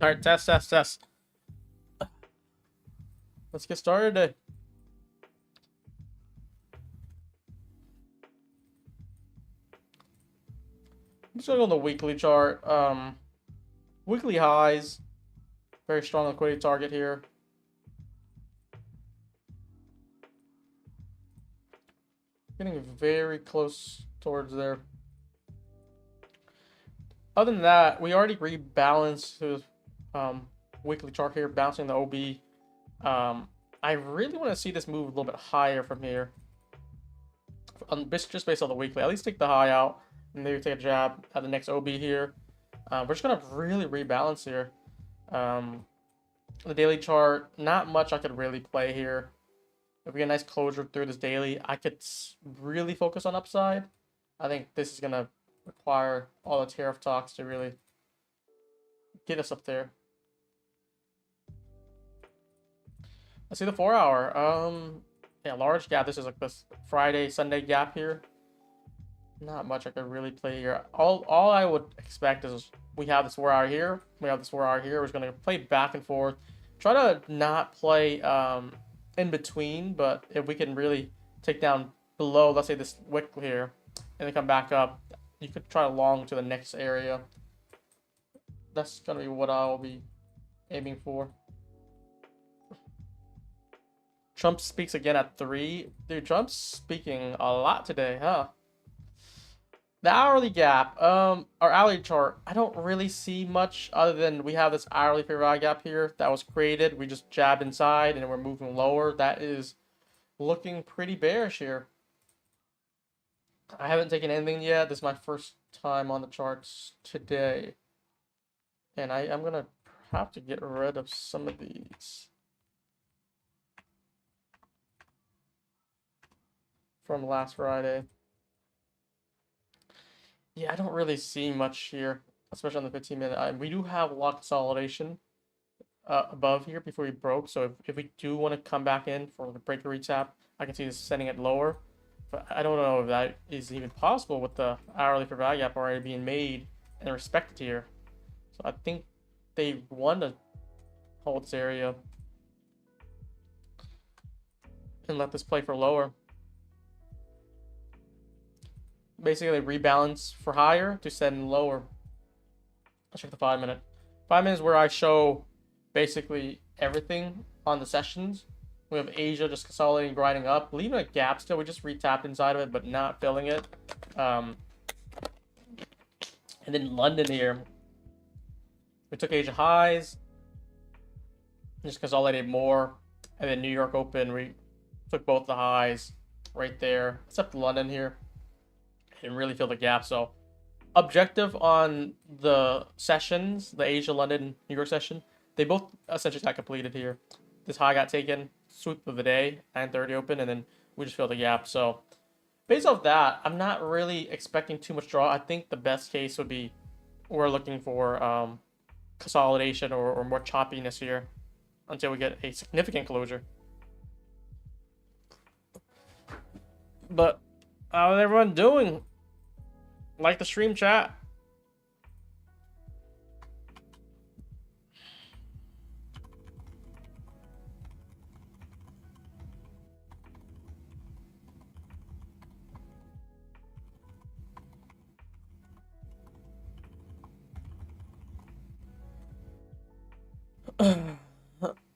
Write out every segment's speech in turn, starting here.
All right, test. Let's get started today. I'm just gonna go on the weekly chart. Weekly highs, very strong liquidity target here. Getting very close towards there. Other than that, we already rebalanced the weekly chart here, bouncing the OB. I really want to see this move a little bit higher from here. Just based on the weekly. At least take the high out and maybe take a jab at the next OB here. We're just going to really rebalance here. The daily chart, not much I could really play here. If we get a nice closure through this daily, I could really focus on upside. I think this is going to require all the tariff talks to really get us up there. Let's see the 4 hour. Yeah, large gap. This is like this Friday, Sunday gap here. Not much I could really play here. All I would expect is we have this 4 hour here. We have this 4 hour here. We're just going to play back and forth. Try to not play in between, but if we can really take down below, let's say this wick here, and then come back up, you could try to long to the next area. That's going to be what I'll be aiming for. Trump speaks again at 3. Dude, Trump's speaking a lot today, huh? The hourly gap, our hourly chart, I don't really see much other than we have this hourly fair value gap here that was created. We just jabbed inside and we're moving lower. That is looking pretty bearish here. I haven't taken anything yet. This is my first time on the charts today. And I'm going to have to get rid of some of these from last Friday. Yeah, I don't really see much here, especially on the 15-minute. We do have a lot of consolidation above here before we broke. So if we do want to come back in for the break retap, I can see this setting it lower. But I don't know if that is even possible with the hourly fair value gap already being made and respected here. So I think they want to hold this area and let this play for lower. Basically rebalance for higher to send lower. Let's check the 5-minute. 5 minutes where I show basically everything on the sessions. We have Asia just consolidating, grinding up, leaving a gap still. We just retapped inside of it, but not filling it. And then London here. We took Asia highs, just consolidated more. And then New York Open, we took both the highs right there, except London here. And really fill the gap. So objective on the sessions, the Asia, London, New York session, they both essentially got completed here. This high got taken, swoop of the day, 9:30 open, and then we just filled the gap. So based off that, I'm not really expecting too much draw. I think the best case would be we're looking for consolidation or more choppiness here until we get a significant closure. But how's everyone doing? Like the stream, chat.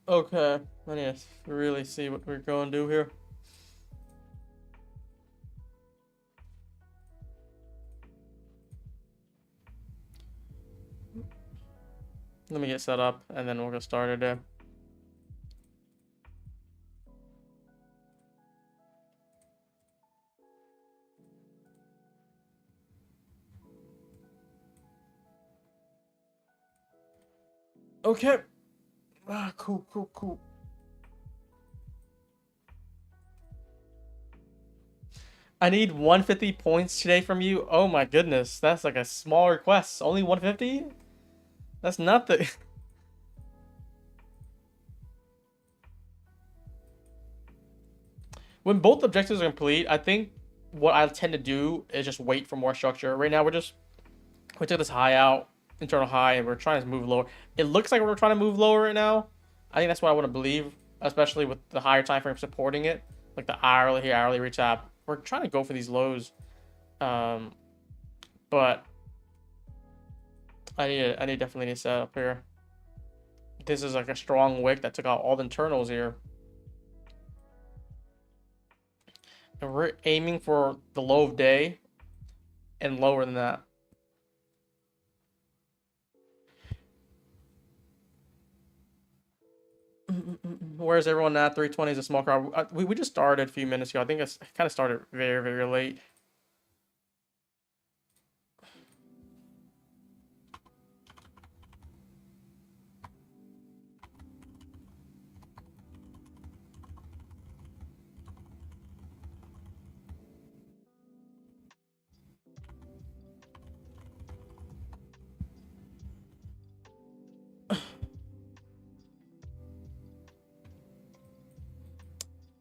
Okay, I need to really see what we're going to do here. Let me get set up and then we'll get started there. Okay. Cool. I need 150 points today from you. Oh my goodness, that's like a small request. Only 150? That's not the... When both objectives are complete, I think what I tend to do is just wait for more structure. Right now, we took this high out. internal high, and we're trying to move lower. It looks like we're trying to move lower right now. I think that's what I want to believe, especially with the higher time frame supporting it, like the hourly here, hourly retap. We're trying to go for these lows, but I definitely need to set up here. This is like a strong wick that took out all the internals here. And we're aiming for the low of day and lower than that. Where's everyone at? 320 is a small crowd. We just started a few minutes ago. I think it's kind of started very, very late.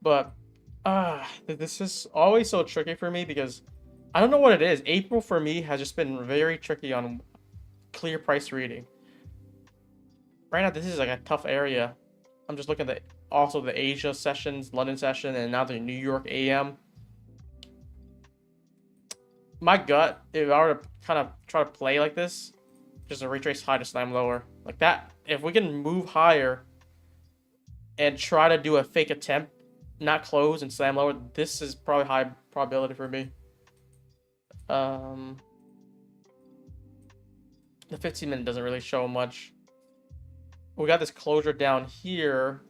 But this is always so tricky for me because I don't know what it is. April for me has just been very tricky on clear price reading. Right now, this is like a tough area. I'm just looking at also the Asia sessions, London session, and now the New York AM. My gut, if I were to kind of try to play like this, just a retrace high to slam lower. Like that, if we can move higher and try to do a fake attempt, not close and slam lower, this is probably high probability for me. The 15-minute doesn't really show much. We got this closure down here,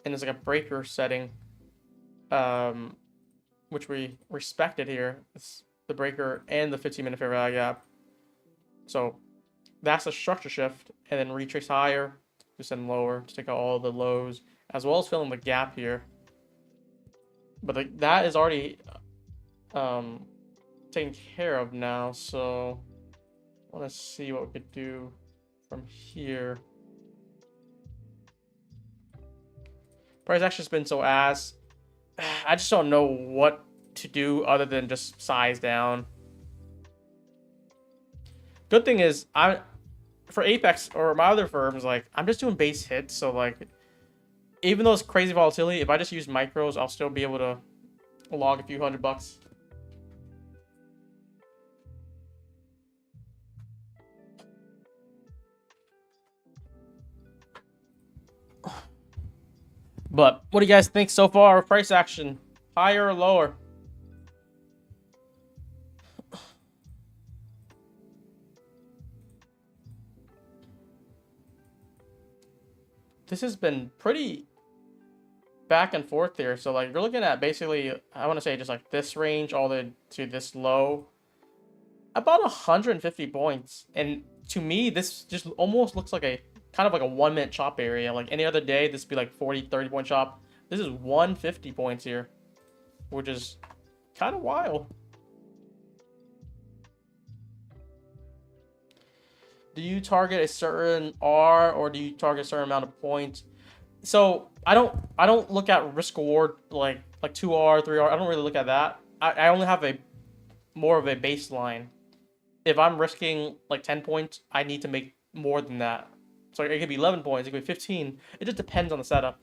and there's like a breaker setting, which we respected here. It's the breaker and the 15-minute fair value gap. So that's a structure shift, and then retrace higher, just send lower to take out all the lows, as well as filling the gap here. But that is already taken care of now, so I want to see what we could do from here. Price action's been so ass. I just don't know what to do other than just size down. Good thing is, for Apex or my other firms, like I'm just doing base hits, so like even though it's crazy volatility, if I just use micros, I'll still be able to log a few $100. But what do you guys think so far of price action? Higher or lower? This has been pretty back and forth here. So like you're looking at basically, I want to say just like this range all the way to this low, about 150 points. And to me, this just almost looks like a kind of like a 1 minute chop area. Like any other day, this would be like 40-30 point chop. This is 150 points here, which is kind of wild. Do you target a certain R or do you target a certain amount of points? So I don't look at risk reward like 2R, 3R. I don't really look at that. I only have a more of a baseline. If I'm risking like 10 points, I need to make more than that. So it could be 11 points, it could be 15. It just depends on the setup.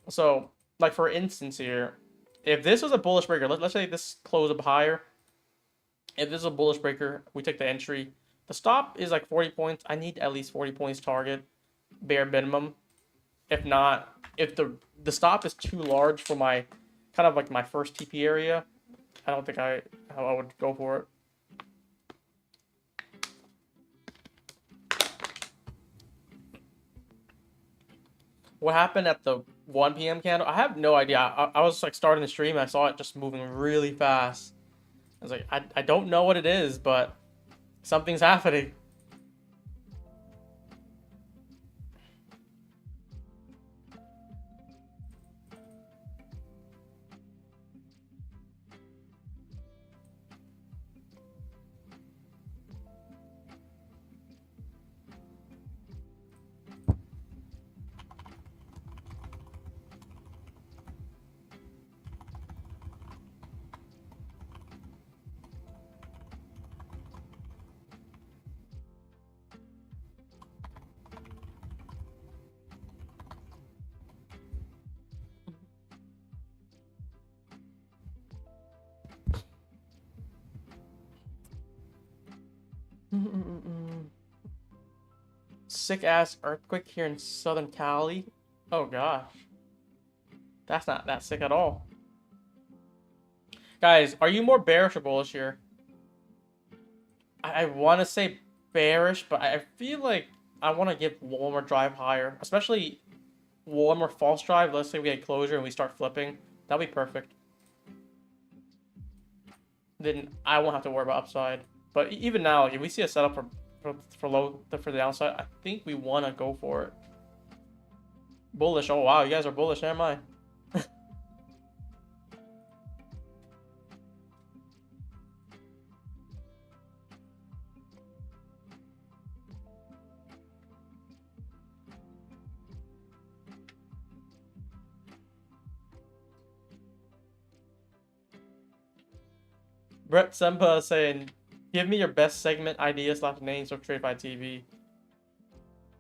So like for instance here, if this was a bullish breaker, let's say this closed up higher. If this is a bullish breaker, we take the entry. The stop is like 40 points. I need at least 40 points target, bare minimum. If not, if the stop is too large for my kind of like my first TP area, I don't think I would go for it. What happened at the 1 p.m. candle? I have no idea. I was like starting the stream and I saw it just moving really fast. I was like, I don't know what it is, but something's happening. Sick ass earthquake here in Southern Cali. Oh gosh. That's not that sick at all. Guys, are you more bearish or bullish here? I want to say bearish, but I feel like I want to give one more drive higher. Especially one more false drive. Let's say we get closure and we start flipping. That'll be perfect. Then I won't have to worry about upside. But even now, if we see a setup for the downside, I think we want to go for it. Bullish. Oh wow, you guys are bullish. Never mind. Brett Sempa saying, "Give me your best segment ideas / names of Trade by TV."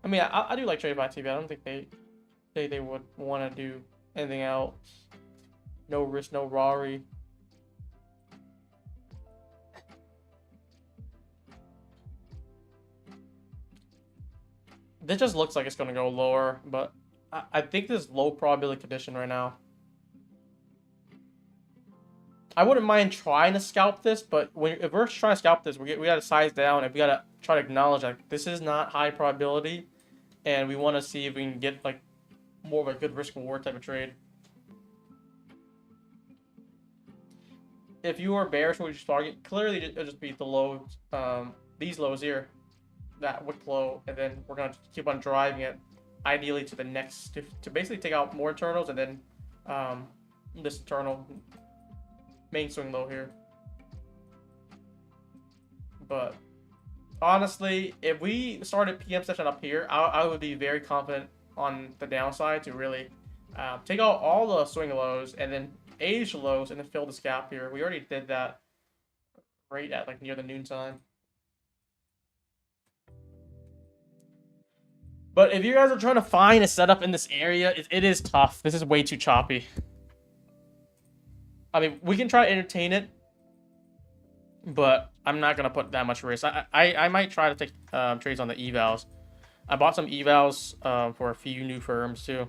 I mean, I do like Trade by TV. I don't think they would want to do anything else. No risk, no Rari. This just looks like it's going to go lower, but I think this is low probability condition right now. I wouldn't mind trying to scalp this, but if we're trying to scalp this, we got to size down and we got to try to acknowledge like this is not high probability, and we want to see if we can get like more of a good risk reward type of trade. If you are bearish, what you target clearly it'll just be the lows, these lows here, that wick low, and then we're gonna keep on driving it, ideally to the next to basically take out more internals and then this internal main swing low here. But honestly, if we started PM session up here, I would be very confident on the downside to really take out all the swing lows and then age lows and then fill this gap here. We already did that right at like near the noon time. But if you guys are trying to find a setup in this area, it is tough. This is way too choppy. I mean, we can try to entertain it, but I'm not gonna put that much risk. I might try to take trades on the evals. I bought some evals for a few new firms too.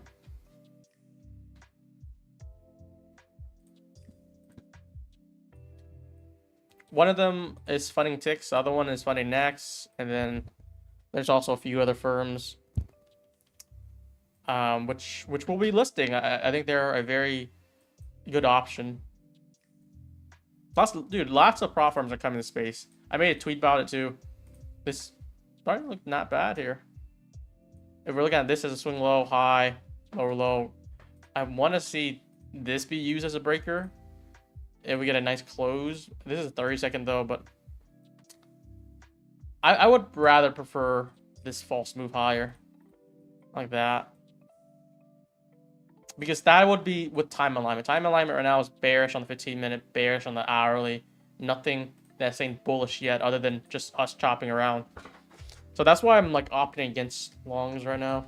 One of them is funding Ticks, the other one is funding Next, and then there's also a few other firms which we'll be listing. I think they're a very good option. Lots of prop firms are coming to space. I made a tweet about it too. This starting to look not bad here. If we're looking at this as a swing low, high, lower low, I want to see this be used as a breaker. If we get a nice close. This is a 30-second though, but I would rather prefer this false move higher. Like that. Because that would be with time alignment. Time alignment right now is bearish on the 15-minute, bearish on the hourly. Nothing that's saying bullish yet other than just us chopping around. So that's why I'm like opting against longs right now.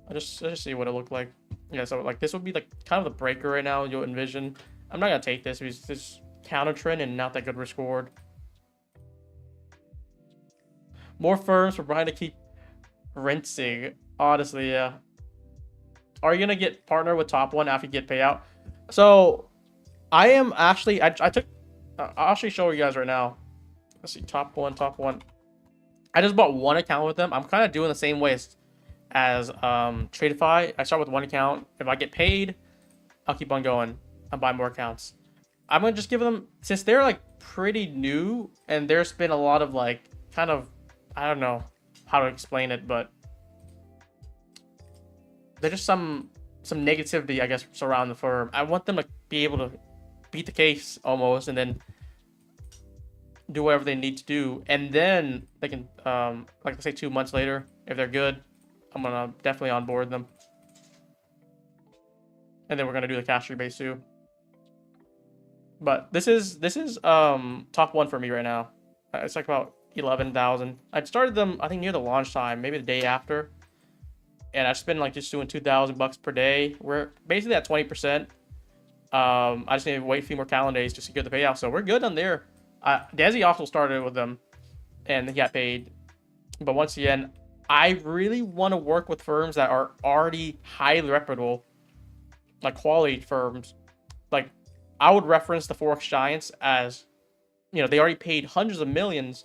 Let's just see what it looked like. Yeah, so like this would be like kind of the breaker right now you'll envision. I'm not going to take this because this counter trend and not that good risk reward. More firms for Brian to keep rinsing. Honestly, yeah. Are you going to get partner with Top One after you get payout? So I am actually, I'll actually show you guys right now. Let's see, Top One. I just bought one account with them. I'm kind of doing the same way as Tradeify. I start with one account. If I get paid, I'll keep on going and buy more accounts. I'm going to just give them, since they're like pretty new and there's been a lot of like kind of, I don't know how to explain it, but there's just some negativity, I guess, surrounding the firm. I want them to be able to beat the case almost, and then do whatever they need to do, and then they can, like I say, 2 months later, if they're good, I'm gonna definitely onboard them, and then we're gonna do the cash rebate too. But this is Top One for me right now. It's like about 11,000. I started them, I think, near the launch time, maybe the day after. And I've been like just doing $2,000 per day. We're basically at 20%. I just need to wait a few more calendar days to secure the payout. So we're good on there. Desi also started with them. and he got paid. But once again, I really want to work with firms that are already highly reputable, like quality firms. Like, I would reference the Forex giants as, you know, they already paid hundreds of millions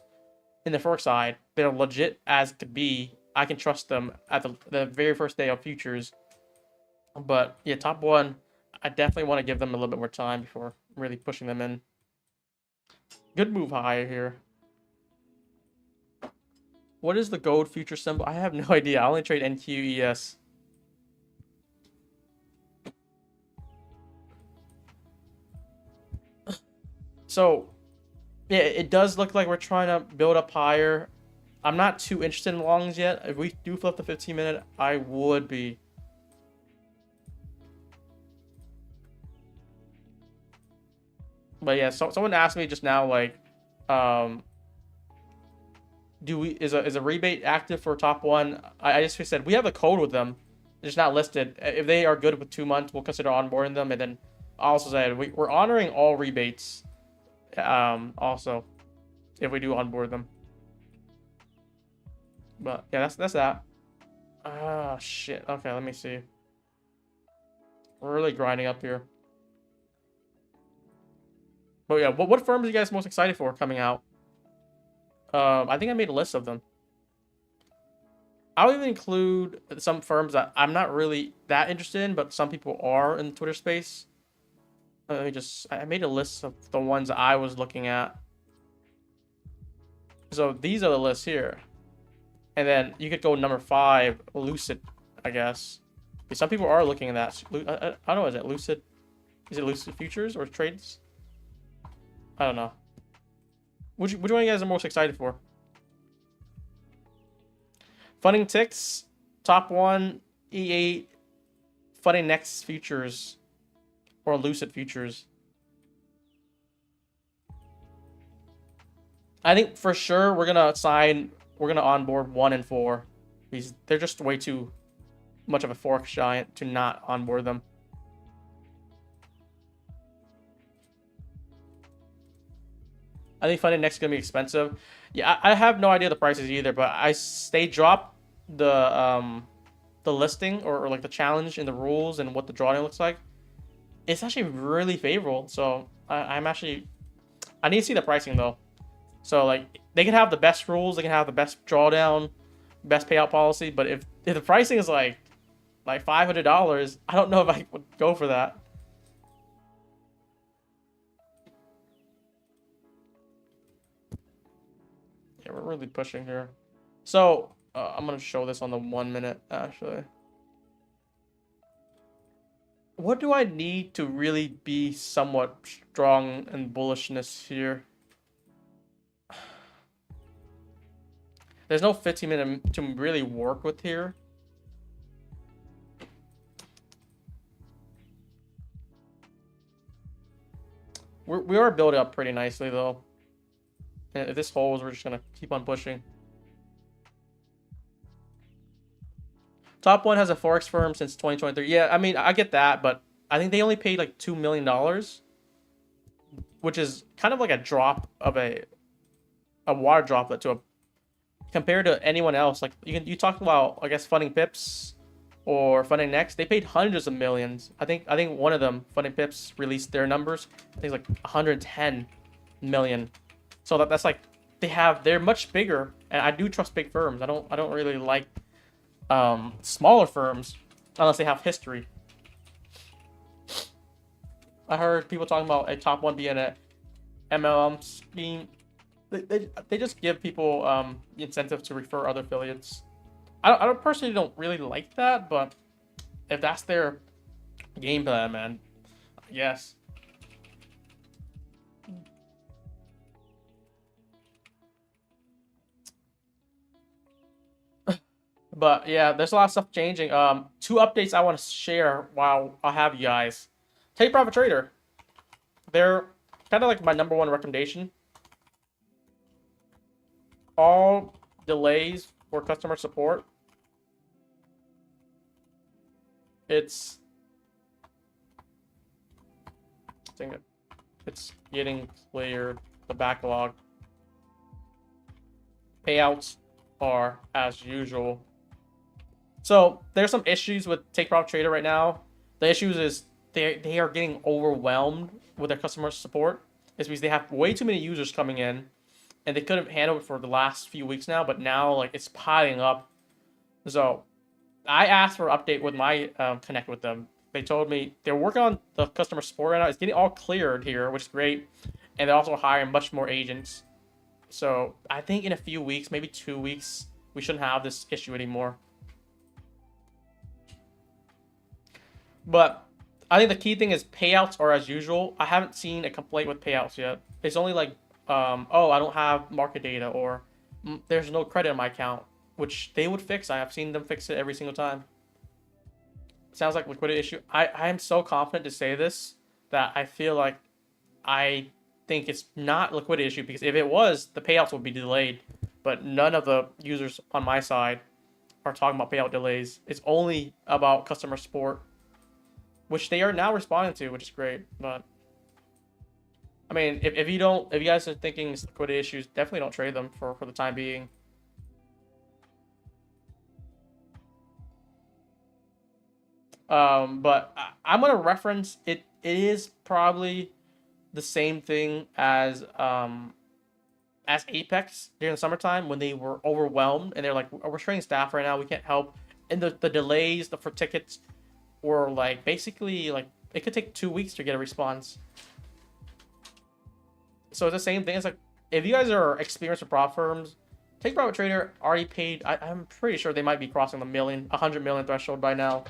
in the Forex side. They're legit as could be. I can trust them at the very first day of futures. But yeah, top one, I definitely want to give them a little bit more time before really pushing them in. Good move higher here. What is the gold future symbol? I have no idea. I only trade NQES. So, yeah, it does look like we're trying to build up higher. I'm not too interested in longs yet. If we do flip the 15-minute, I would be. But yeah, so someone asked me just now, like, is a rebate active for top one? I just said we have a code with them. It's just not listed. If they are good with 2 months, we'll consider onboarding them. And then I also said we're honoring all rebates. Also, if we do onboard them. But yeah, that's that. Ah, shit. Okay, let me see. We're really grinding up here. But yeah, what firms are you guys most excited for coming out? I think I made a list of them. I'll even include some firms that I'm not really that interested in, but some people are in the Twitter space. I made a list of the ones I was looking at. So these are the lists here. And then you could go number 5, Lucid, I guess. Because some people are looking at that. I don't know, is it Lucid? Is it Lucid Futures or Trades? I don't know. Which one of you guys are most excited for? Funding ticks, top one, E8, funding next futures, or Lucid Futures. I think for sure we're gonna onboard 1 and 4. Because they're just way too much of a Forex giant to not onboard them. I think funding next is gonna be expensive. Yeah, I have no idea the prices either, but they dropped the listing or like the challenge in the rules and what the drawing looks like. It's actually really favorable. So I need to see the pricing though. So like they can have the best rules, they can have the best drawdown, best payout policy, but if the pricing is like $500, I don't know if I would go for that. Yeah, we're really pushing here. So I'm gonna show this on the 1 minute actually. What do I need to really be somewhat strong in bullishness here? There's no 15-minute to really work with here. We are building up pretty nicely though. And if this holds, we're just gonna keep on pushing. Top one has a Forex firm since 2023. Yeah, I mean, I get that, but I think they only paid like $2 million, which is kind of like a drop of a water droplet to a compared to anyone else. Like you talked about, I guess, funding pips or funding next. They paid hundreds of millions. I think one of them, funding pips, released their numbers. I think it's like 110 million. So that's like they're much bigger, and I do trust big firms. I don't really like smaller firms unless they have history. I heard people talking about a top one being a MLM scheme. They just give people the incentive to refer other affiliates. I personally don't really like that, but if that's their game plan, man, I guess. But yeah, there's a lot of stuff changing. 2 updates I want to share while I have you guys. Take Profit Trader. They're kind of like my #1 recommendation. All delays for customer support. I think it's getting cleared, the backlog. Payouts are as usual. So there's some issues with Take Profit Trader right now. The issues is they are getting overwhelmed with their customer support. It's because they have way too many users coming in, and they couldn't handle it for the last few weeks now. But now like it's piling up. So I asked for an update with my connect with them. They told me they're working on the customer support right now. It's getting all cleared here, which is great, and they're also hiring much more agents. So I think in a few weeks, maybe 2 weeks, we shouldn't have this issue anymore. But I think the key thing is payouts are as usual. I haven't seen a complaint with payouts yet. It's only like, oh, I don't have market data, or there's no credit in my account, which they would fix. I have seen them fix it every single time. Sounds like liquidity issue. I am so confident to say this that I feel like I think it's not liquidity issue, because if it was, the payouts would be delayed. But none of the users on my side are talking about payout delays. It's only about customer support, which they are now responding to, which is great. But I mean, if you guys are thinking it's liquidity issues, definitely don't trade them for the time being. But I'm gonna reference it. It is probably the same thing as Apex during the summertime, when they were overwhelmed and they're like, we're training staff right now, we can't help. And the delays for tickets were like basically like it could take 2 weeks to get a response. So it's the same thing. It's like, if you guys are experienced with prop firms, Take Profit Trader already paid. I'm pretty sure they might be crossing the 100 million threshold by now.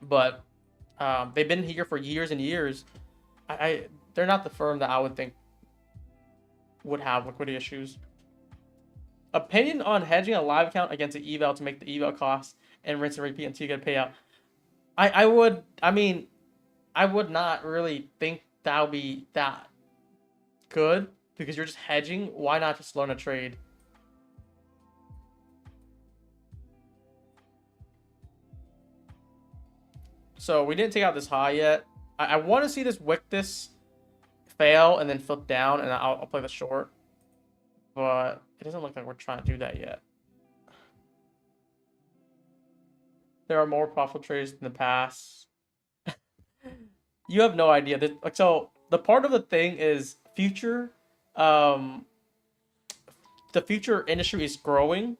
But they've been here for years and years. They're not the firm that I would think would have liquidity issues. Opinion on hedging a live account against an eval to make the eval cost and rinse and repeat until you get a payout. I would not really think that would be that good, because you're just hedging. Why not just learn a trade? So we didn't take out this high yet. I want to see this this fail and then flip down, and I'll play the short. But it doesn't look like we're trying to do that yet. There are more profitable trades in the past. You have no idea. So the part of the thing is future. The future industry is growing.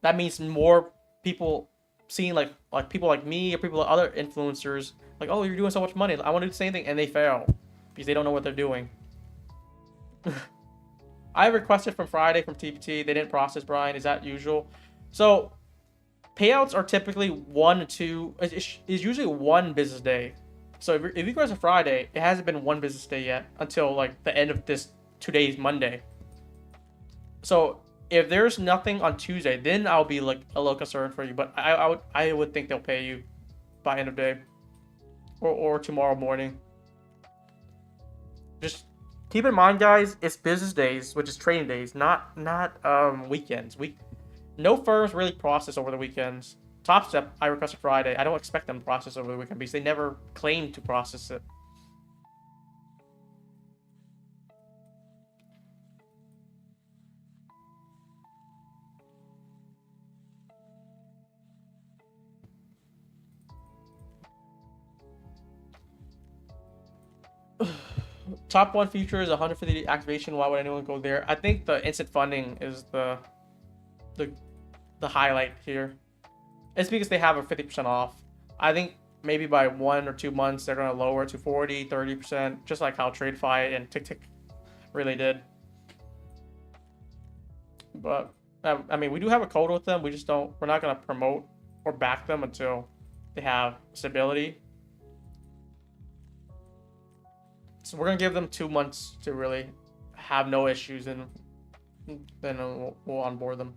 That means more people seeing like people like me or people like other influencers like, oh, you're doing so much money, I want to do the same thing, and they fail because they don't know what they're doing. I requested from Friday from TPT. They didn't process, Brian. Is that usual? So payouts are typically 1 to 2. It's usually 1 business day. So if you guys are Friday, it hasn't been 1 business day yet until like the end of this today's Monday. So if there's nothing on Tuesday, then I'll be like a little concerned for you. But I would think they'll pay you by end of day or tomorrow morning. Just keep in mind, guys, it's business days, which is trading days, not weekends. No firms really process over the weekends. Topstep, I requested Friday. I don't expect them to process over the weekend because they never claim to process it. Top 1 feature is 150 activation. Why would anyone go there? I think the instant funding is the highlight here. It's because they have a 50% off. I think maybe by 1 or 2 months they're going to lower it to 40, 30%, just like how TradeFi and TickTick really did. But I mean, we do have a code with them. We're not going to promote or back them until they have stability. So we're gonna give them 2 months to really have no issues, and then we'll onboard them.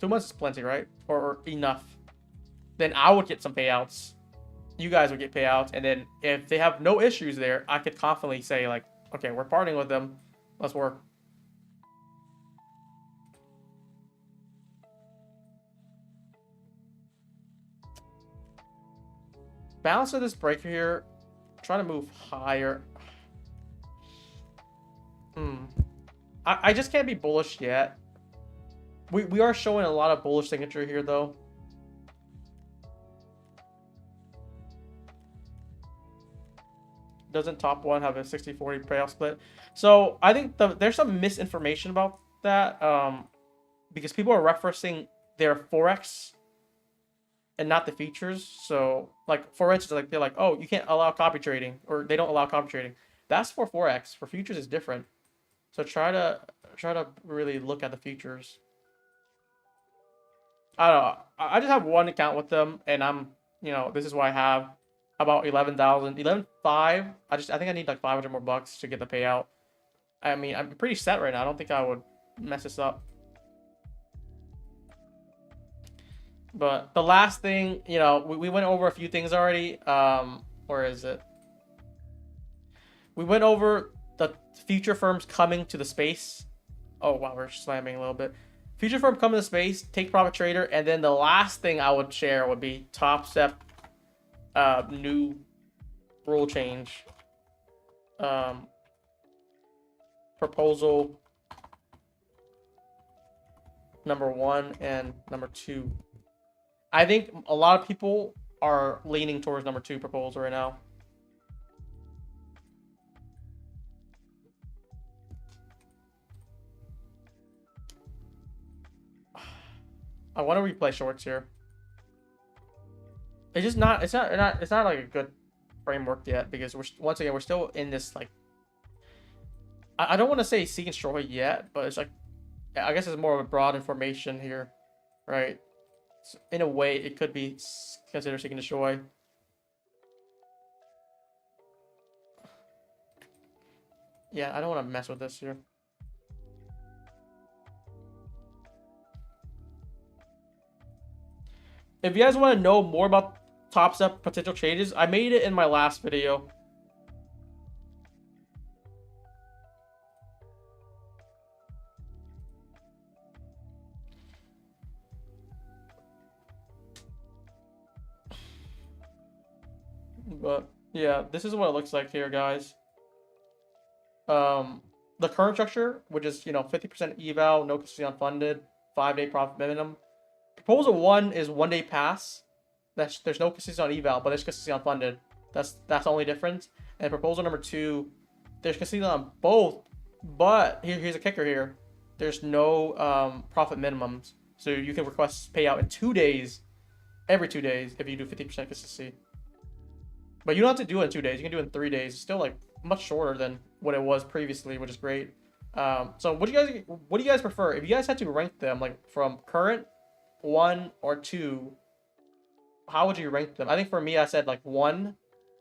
2 months is plenty, right? Or enough. Then I would get some payouts. You guys would get payouts, and then if they have no issues there, I could confidently say like, okay, we're partnering with them. Let's work. Balance of this breaker here. Trying to move higher. I just can't be bullish yet. We are showing a lot of bullish signature here though. Doesn't top one have a 60-40 payoff split? So I think there's some misinformation about that, because people are referencing their forex and not the features. So like for instance, like they're like, oh, you can't allow copy trading, or they don't allow copy trading. That's for forex. For futures is different. So try to really look at the futures. I don't know. I just have one account with them, and I'm, this is why I have about 11,000, 11,500. I think I need like 500 more bucks to get the payout. I mean, I'm pretty set right now. I don't think I would mess this up. But the last thing, we went over a few things already. Where is it? We went over the future firms coming to the space. Oh, wow, we're slamming a little bit. Future firm coming to space, take profit trader, and then the last thing I would share would be Topstep new rule change. Proposal number 1 and number 2. I think a lot of people are leaning towards number 2 proposal right now. I want to replay shorts here. It's just not. It's not like a good framework yet, because once again we're still in this like. I don't want to say seek and destroy yet, but it's like, I guess it's more of a broad information here, right? So in a way, it could be considered seek and destroy. Yeah, I don't want to mess with this here. If you guys want to know more about Topstep potential changes, I made it in my last video. But yeah, this is what it looks like here, guys. The current structure, which is 50% eval, no custody unfunded, 5-day profit minimum. Proposal 1 is 1-day pass. There's no custody on eval, but there's custody unfunded. That's the only difference. And proposal number 2, there's custody on both, but here's a kicker here. There's no profit minimums, so you can request payout in 2 days, every 2 days if you do 50% custody. But you don't have to do it in 2 days. You can do it in 3 days. It's still like much shorter than what it was previously, which is great. So what do you guys prefer? If you guys had to rank them like from current, 1 or 2, how would you rank them? I think for me, I said like 1,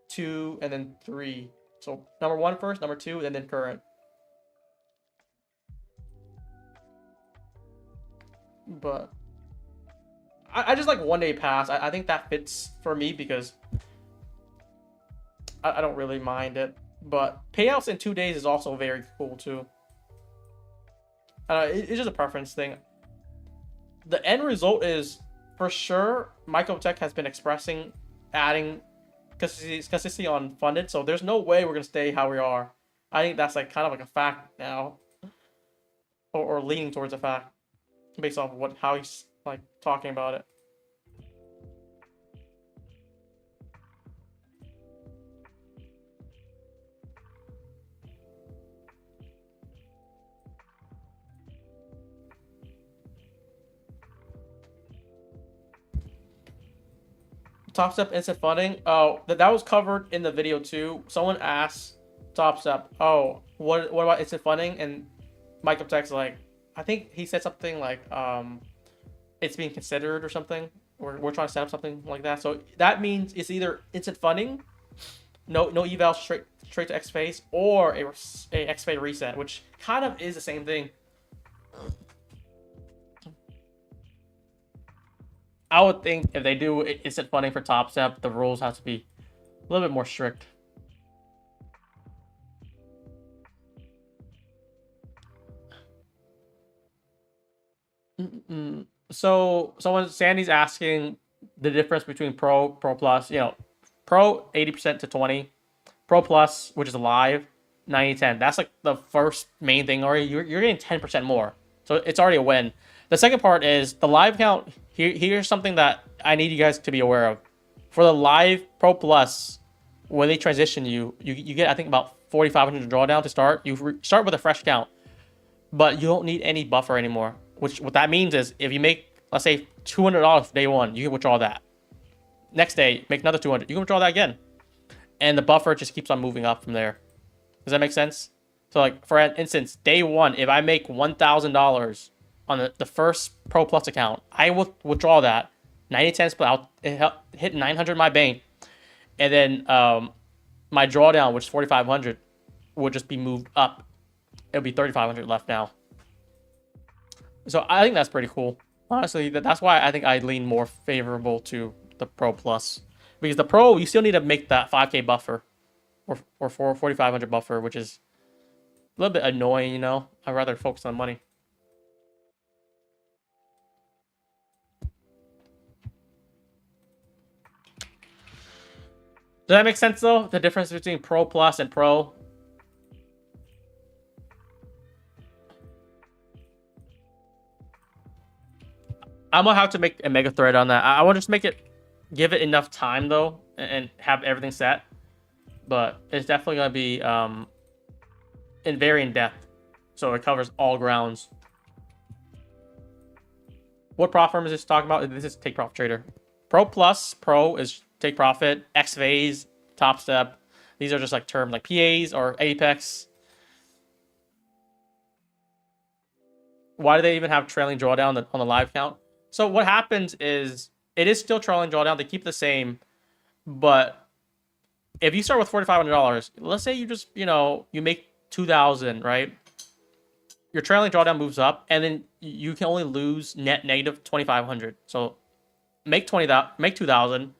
2, and then 3. So number 1 first, number 2, and then current. But I just like 1-day pass. I think that fits for me because I don't really mind it. But payouts in 2 days is also very cool too. It's just a preference thing. The end result is, for sure, Microtech has been expressing adding consistency on funded, so there's no way we're going to stay how we are. I think that's like kind of like a fact now, or leaning towards a fact based off of how he's like talking about it. Topstep instant funding. Oh, that was covered in the video too. Someone asked Topstep, oh, what about instant funding? And Microtech's like, I think he said something like, it's being considered or something. We're trying to set up something like that. So that means it's either instant funding, no eval straight to X phase, or a X phase reset, which kind of is the same thing. I would think if they do instant funding for Topstep, the rules have to be a little bit more strict. So Sandy's asking the difference between Pro Plus. Pro 80% to 20, Pro Plus, which is live, 90-10. That's like the first main thing already. You're getting 10% more. So it's already a win. The second part is the live count. Here's something that I need you guys to be aware of. For the live Pro Plus, when they transition you get, I think, about 4,500 drawdown to start. You start with a fresh count, but you don't need any buffer anymore. What that means is if you make, let's say, $200 day one, you can withdraw that. Next day, make another 200. You can withdraw that again. And the buffer just keeps on moving up from there. Does that make sense? So, like, for instance, day one, if I make $1,000 on the first Pro Plus account, I will withdraw that 90-10 split. I'll hit 900 in my bank, and then my drawdown, which is 4,500, will just be moved up. It'll be 3,500 left now. So I think that's pretty cool. Honestly, that's why I think I lean more favorable to the Pro Plus, because the Pro, you still need to make that 5K buffer or 4,500 buffer, which is a little bit annoying, you know. I'd rather focus on money. Does that make sense, though? The difference between Pro Plus and Pro? I'm going to have to make a mega thread on that. I want to just make it, give it enough time, though, and have everything set. But it's definitely going to be very in-depth. So it covers all grounds. What prop firm is this talking about? This is Take Profit Trader. Pro Plus, Pro is Take Profit, X-Phase, Topstep. These are just like terms like PAs or Apex. Why do they even have trailing drawdown on the live count? So what happens is it is still trailing drawdown. They keep the same, but if you start with $4,500, let's say you just, you make 2,000, right? Your trailing drawdown moves up, and then you can only lose net negative 2,500. So make 2,000,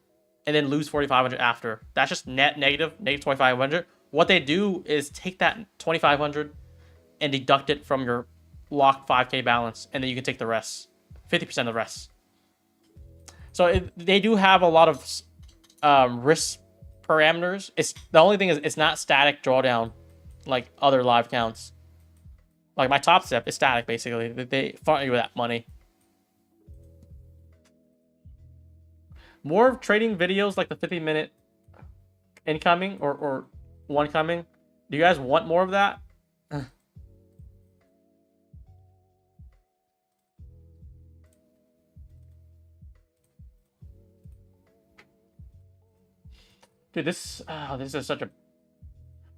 and then lose 4,500 after. That's just net negative 2,500. What they do is take that 2,500 and deduct it from your locked 5K balance, and then you can take the rest, 50% of the rest. So they do have a lot of risk parameters. The only thing is it's not static drawdown like other live counts. Like my Topstep is static, basically. They front you with that money. More trading videos like the 50-minute incoming or one coming. Do you guys want more of that? Dude, this is such a...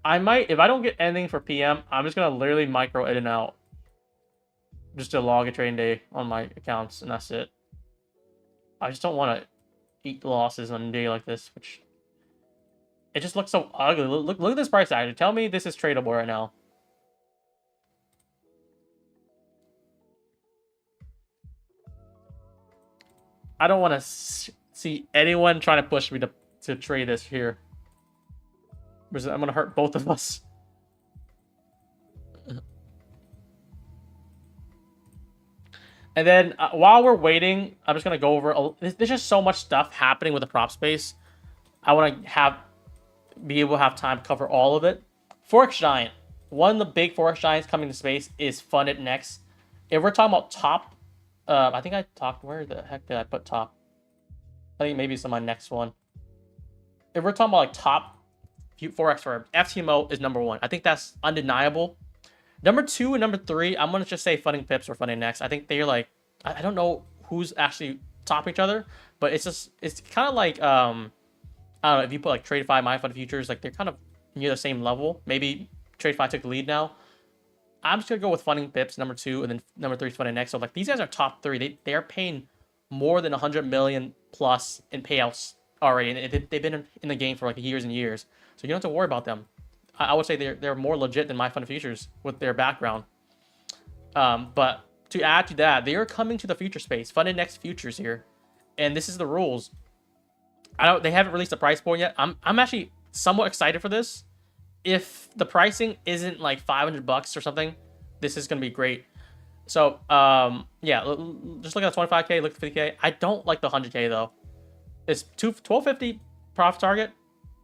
I might, if I don't get anything for PM, I'm just going to literally micro in and out. Just to log a trading day on my accounts, and that's it. I just don't want to eat losses on a day like this, which... It just looks so ugly. Look at this price action. Tell me this is tradable right now. I don't want to see anyone trying to push me to trade this here. Because I'm going to hurt both of us. And then while we're waiting, I'm just going to go over... There's just so much stuff happening with the prop space. I want to be able to have time to cover all of it. Forex Giant. One of the big Forex Giants coming to space is Funded next. If we're talking about top... I think I talked... Where the heck did I put top? I think maybe it's on my next one. If we're talking about like top Forex firm, FTMO is number one. I think that's undeniable. Number two and number three, I'm going to just say Funding Pips or Funding Next. I think they're like... I don't know who's actually topping each other, but it's kind of like... I don't know, if you put like TradeFi, MyFund Futures, like they're kind of near the same level. Maybe TradeFi took the lead now. I'm just going to go with Funding Pips, number two, and then number three is Funding Next. So like these guys are top three. They are paying more than 100 million plus in payouts already, and they've been in the game for like years and years. So you don't have to worry about them. I would say they're more legit than MyFund Futures with their background. But to add to that, they are coming to the future space. Funded Next Futures here, and this is the rules. They haven't released a price point yet. I'm actually somewhat excited for this. If the pricing isn't like $500 or something, this is gonna be great. So yeah, just look at the 25K, look at the 50K. I don't like the 100K though. It's 1250 profit target,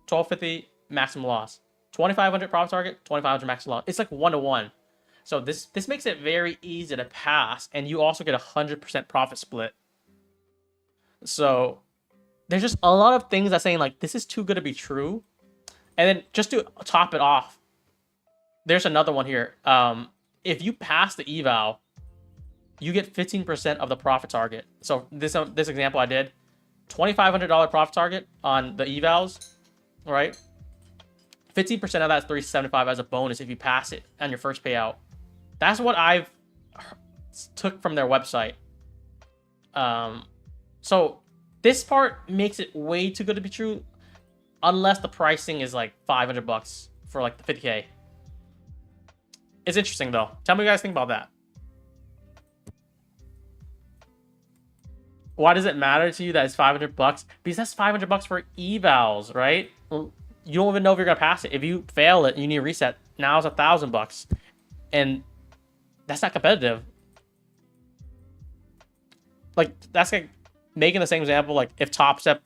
1250 maximum loss. 2,500 profit target, 2,500 max loss. It's like 1-to-1. So this makes it very easy to pass, and you also get 100% profit split. So there's just a lot of things that saying like this is too good to be true. And then just to top it off, there's another one here. If you pass the eval, you get 15% of the profit target. So this example I did, $2,500 profit target on the evals, right? 15% of that is $375 as a bonus if you pass it on your first payout. That's what I've took from their website. So this part makes it way too good to be true, unless the pricing is like $500 for like the 50K. It's interesting though. Tell me what you guys think about that. Why does it matter to you that it's $500? Because that's $500 for evals, right? Well, you don't even know if you're gonna pass it. If you fail it, you need a reset. Now it's $1,000, and that's not competitive. Like that's like making the same example. Like if Topstep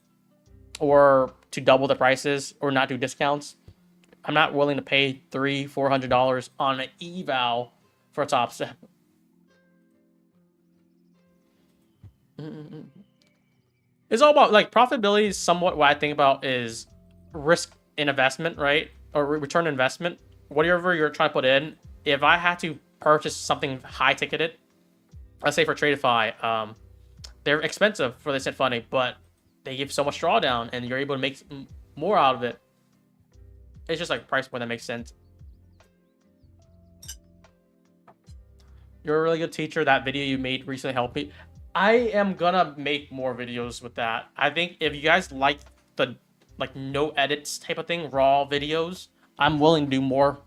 or to double the prices or not do discounts, I'm not willing to pay $300-$400 on an eval for a Topstep. It's all about like profitability is somewhat what I think about is risk in investment, right? Or return on investment. Whatever you're trying to put in. If I had to purchase something high ticketed, let's say for Tradeify, they're expensive for this funding, but they give so much drawdown and you're able to make more out of it. It's just like a price point that makes sense. You're a really good teacher. That video you made recently helped me. I am gonna make more videos with that. I think if you guys like the no edits type of thing, raw videos, I'm willing to do more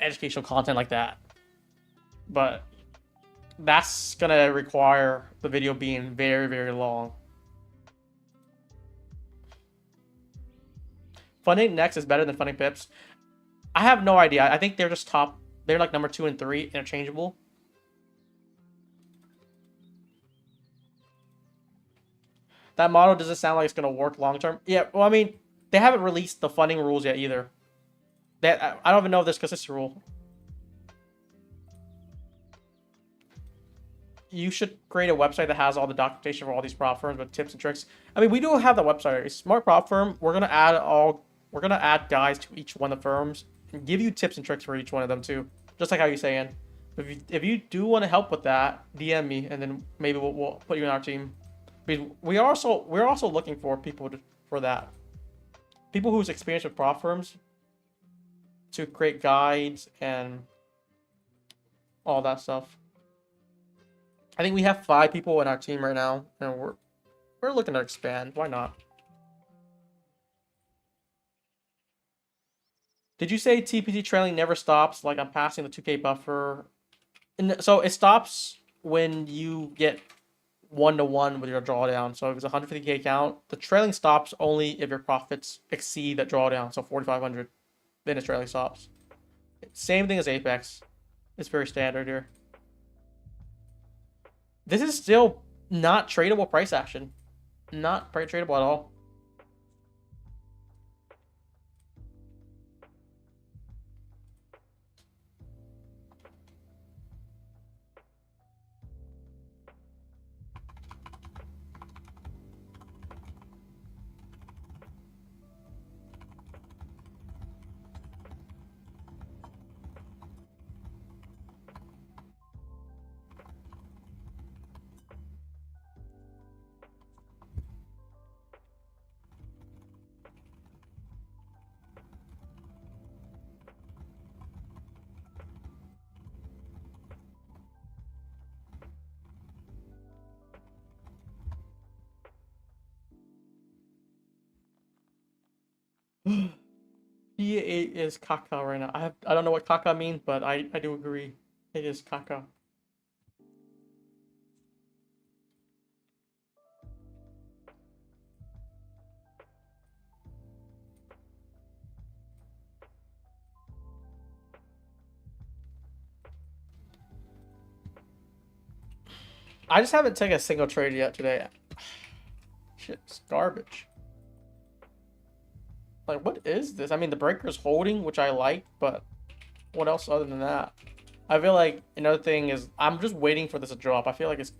educational content like that. But that's gonna require the video being very, very long. Funding next is better than funding pips. I have no idea. I think they're just top. They're like number 2 and 3 interchangeable. That model doesn't sound like it's going to work long term. Yeah, well, I mean, they haven't released the funding rules yet either. I don't even know if there's a consistent rule. You should create a website that has all the documentation for all these prop firms with tips and tricks. I mean, we do have the website. Smart Prop Firm. We're gonna add guys to each one of the firms and give you tips and tricks for each one of them too. Just like how you're saying. If you do want to help with that, DM me and then maybe we'll put you in our team. Because we're also looking for people for that. People who's experienced with prop firms to create guides and all that stuff. I think we have 5 people in our team right now, and we're looking to expand. Why not? Did you say TPT trailing never stops? Like I'm passing the 2K buffer, and so it stops when you get 1-to-1 with your drawdown. So if it's a 150K account, the trailing stops only if your profits exceed that drawdown. So 4,500, then it trailing stops. Same thing as Apex. It's very standard here. This is still not tradable price action. Not tradable at all. It is caca right now. I don't know what caca means, but I do agree. It is caca. I just haven't taken a single trade yet today. Shit, it's garbage. Like, what is this? I mean, the breaker's holding, which I like, but what else other than that? I feel like another thing is I'm just waiting for this to drop. I feel like it's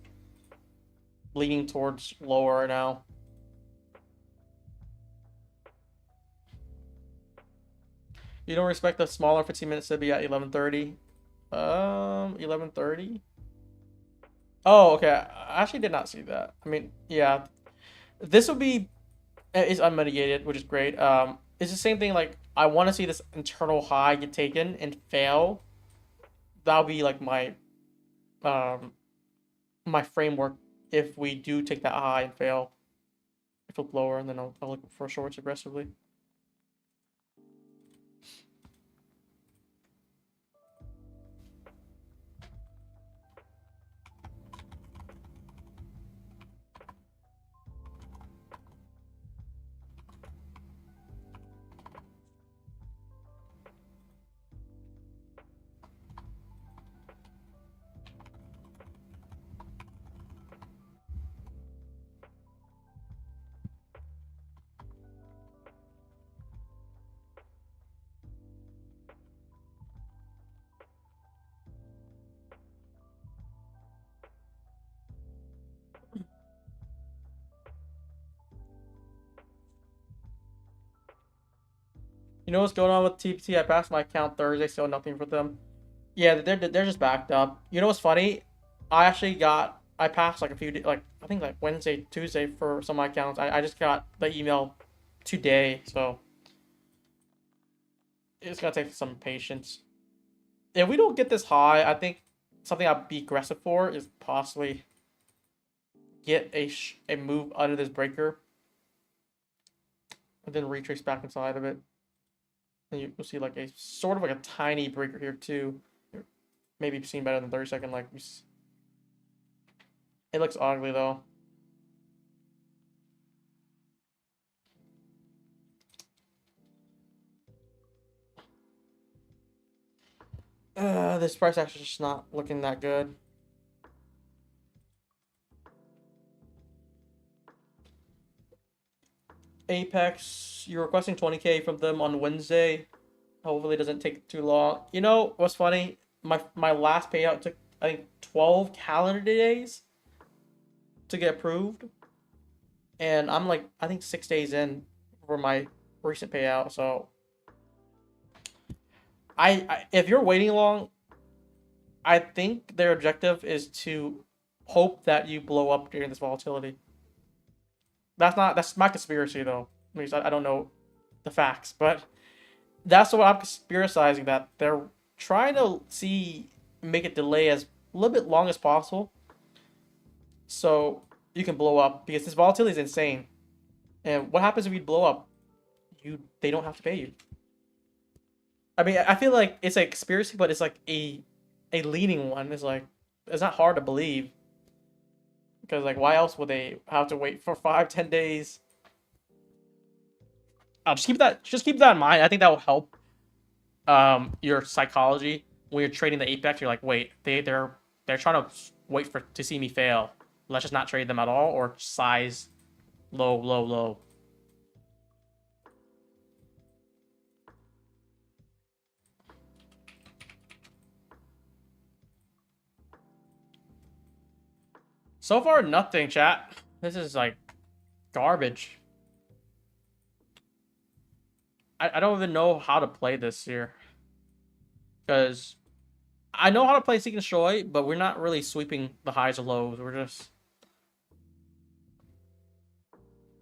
leaning towards lower now. You don't expect the smaller 15 minutes to be at 11:30? 11:30? Oh, okay. I actually did not see that. I mean, yeah. This will be is unmitigated, which is great. It's the same thing. Like, I want to see this internal high get taken and fail. That'll be like um my framework if we do take that high and fail. If it's lower, and then I'll look for shorts aggressively. You know what's going on with TPT? I passed my account Thursday, still nothing for them. Yeah, they're just backed up. You know what's funny? I passed like a few days, like I think like Wednesday, Tuesday for some of my accounts. I just got the email today, so it's gonna take some patience. If we don't get this high, I think something I'd be aggressive for is possibly get a move under this breaker and then retrace back inside of it. And you'll see like a sort of like a tiny breaker here too. Maybe seen better than 30-second. Like, it looks ugly though. This price action is just not looking that good. Apex, you're requesting 20K from them on Wednesday. Hopefully it doesn't take too long. You know what's funny? My last payout took, I think, 12 calendar days to get approved. And I'm like, I think 6 days in for my recent payout. So if you're waiting long, I think their objective is to hope that you blow up during this volatility. That's my conspiracy though. I don't know the facts, but that's what I'm conspiracizing, that they're trying to make it delay as a little bit long as possible, so you can blow up, because this volatility is insane. And what happens if you blow up? They don't have to pay you. I mean, I feel like it's a conspiracy, but it's like a leaning one. It's like, it's not hard to believe, because like, why else would they have to wait for 5-10 days? Just keep that in mind. I think that will help your psychology when you're trading the apex. You're like, wait, they're trying to wait to see me fail. Let's just not trade them at all, or size low, low, low. So far, nothing, chat. This is like garbage. I don't even know how to play this here, because I know how to play Seek and Destroy, but we're not really sweeping the highs or lows. We're just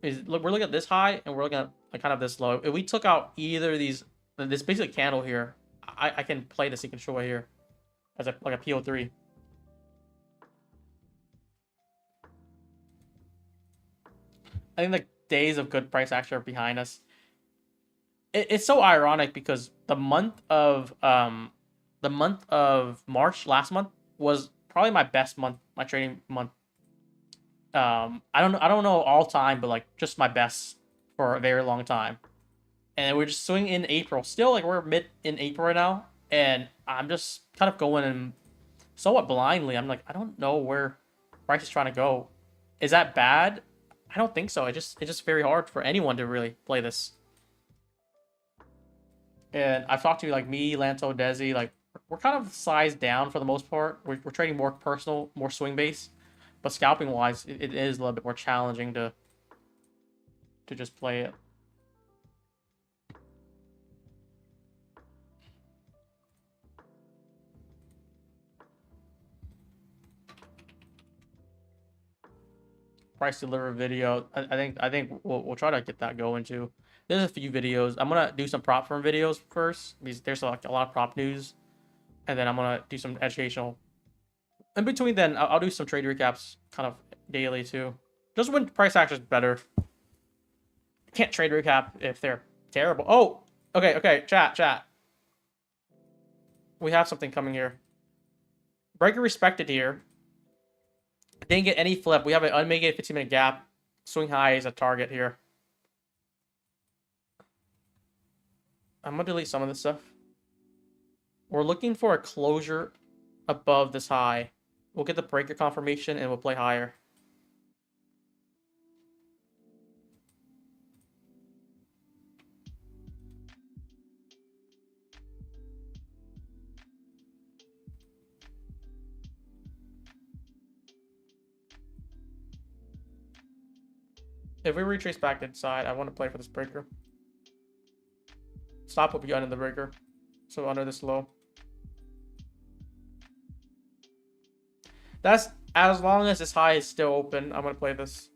we're looking at this high, and we're looking at like kind of this low. If we took out either of these, this basic candle here, I can play the Seek and Destroy here as like a PO3. I think the days of good price action are behind us. It's so ironic, because the month of March last month was probably my best month, my trading month. I don't know all time, but like just my best for a very long time. And we're just swinging in April. Still, like, we're mid in April right now, and I'm just kind of going in somewhat blindly. I'm like, I don't know where price is trying to go. Is that bad? I don't think so. It's just very hard for anyone to really play this. And I've talked to like me, Lanto, Desi, like we're kind of sized down for the most part. We're trading more personal, more swing base, but scalping wise, it is a little bit more challenging to just play it. Price deliver video. I think we'll try to get that going too. There's a few videos. I'm gonna do some prop firm videos first because there's like a lot of prop news, and then I'm gonna do some educational. In between, then I'll do some trade recaps kind of daily too. Just when price action is better. Can't trade recap if they're terrible. Oh, okay. Chat. We have something coming here. Breaker respected here. Didn't get any flip. We have an unmitigated 15-minute gap. Swing high is a target here. I'm gonna delete some of this stuff. We're looking for a closure above this high. We'll get the breaker confirmation and we'll play higher. If we retrace back inside, I want to play for this breaker. Stop will be under the breaker. So under this low. That's as long as this high is still open, I'm going to play this.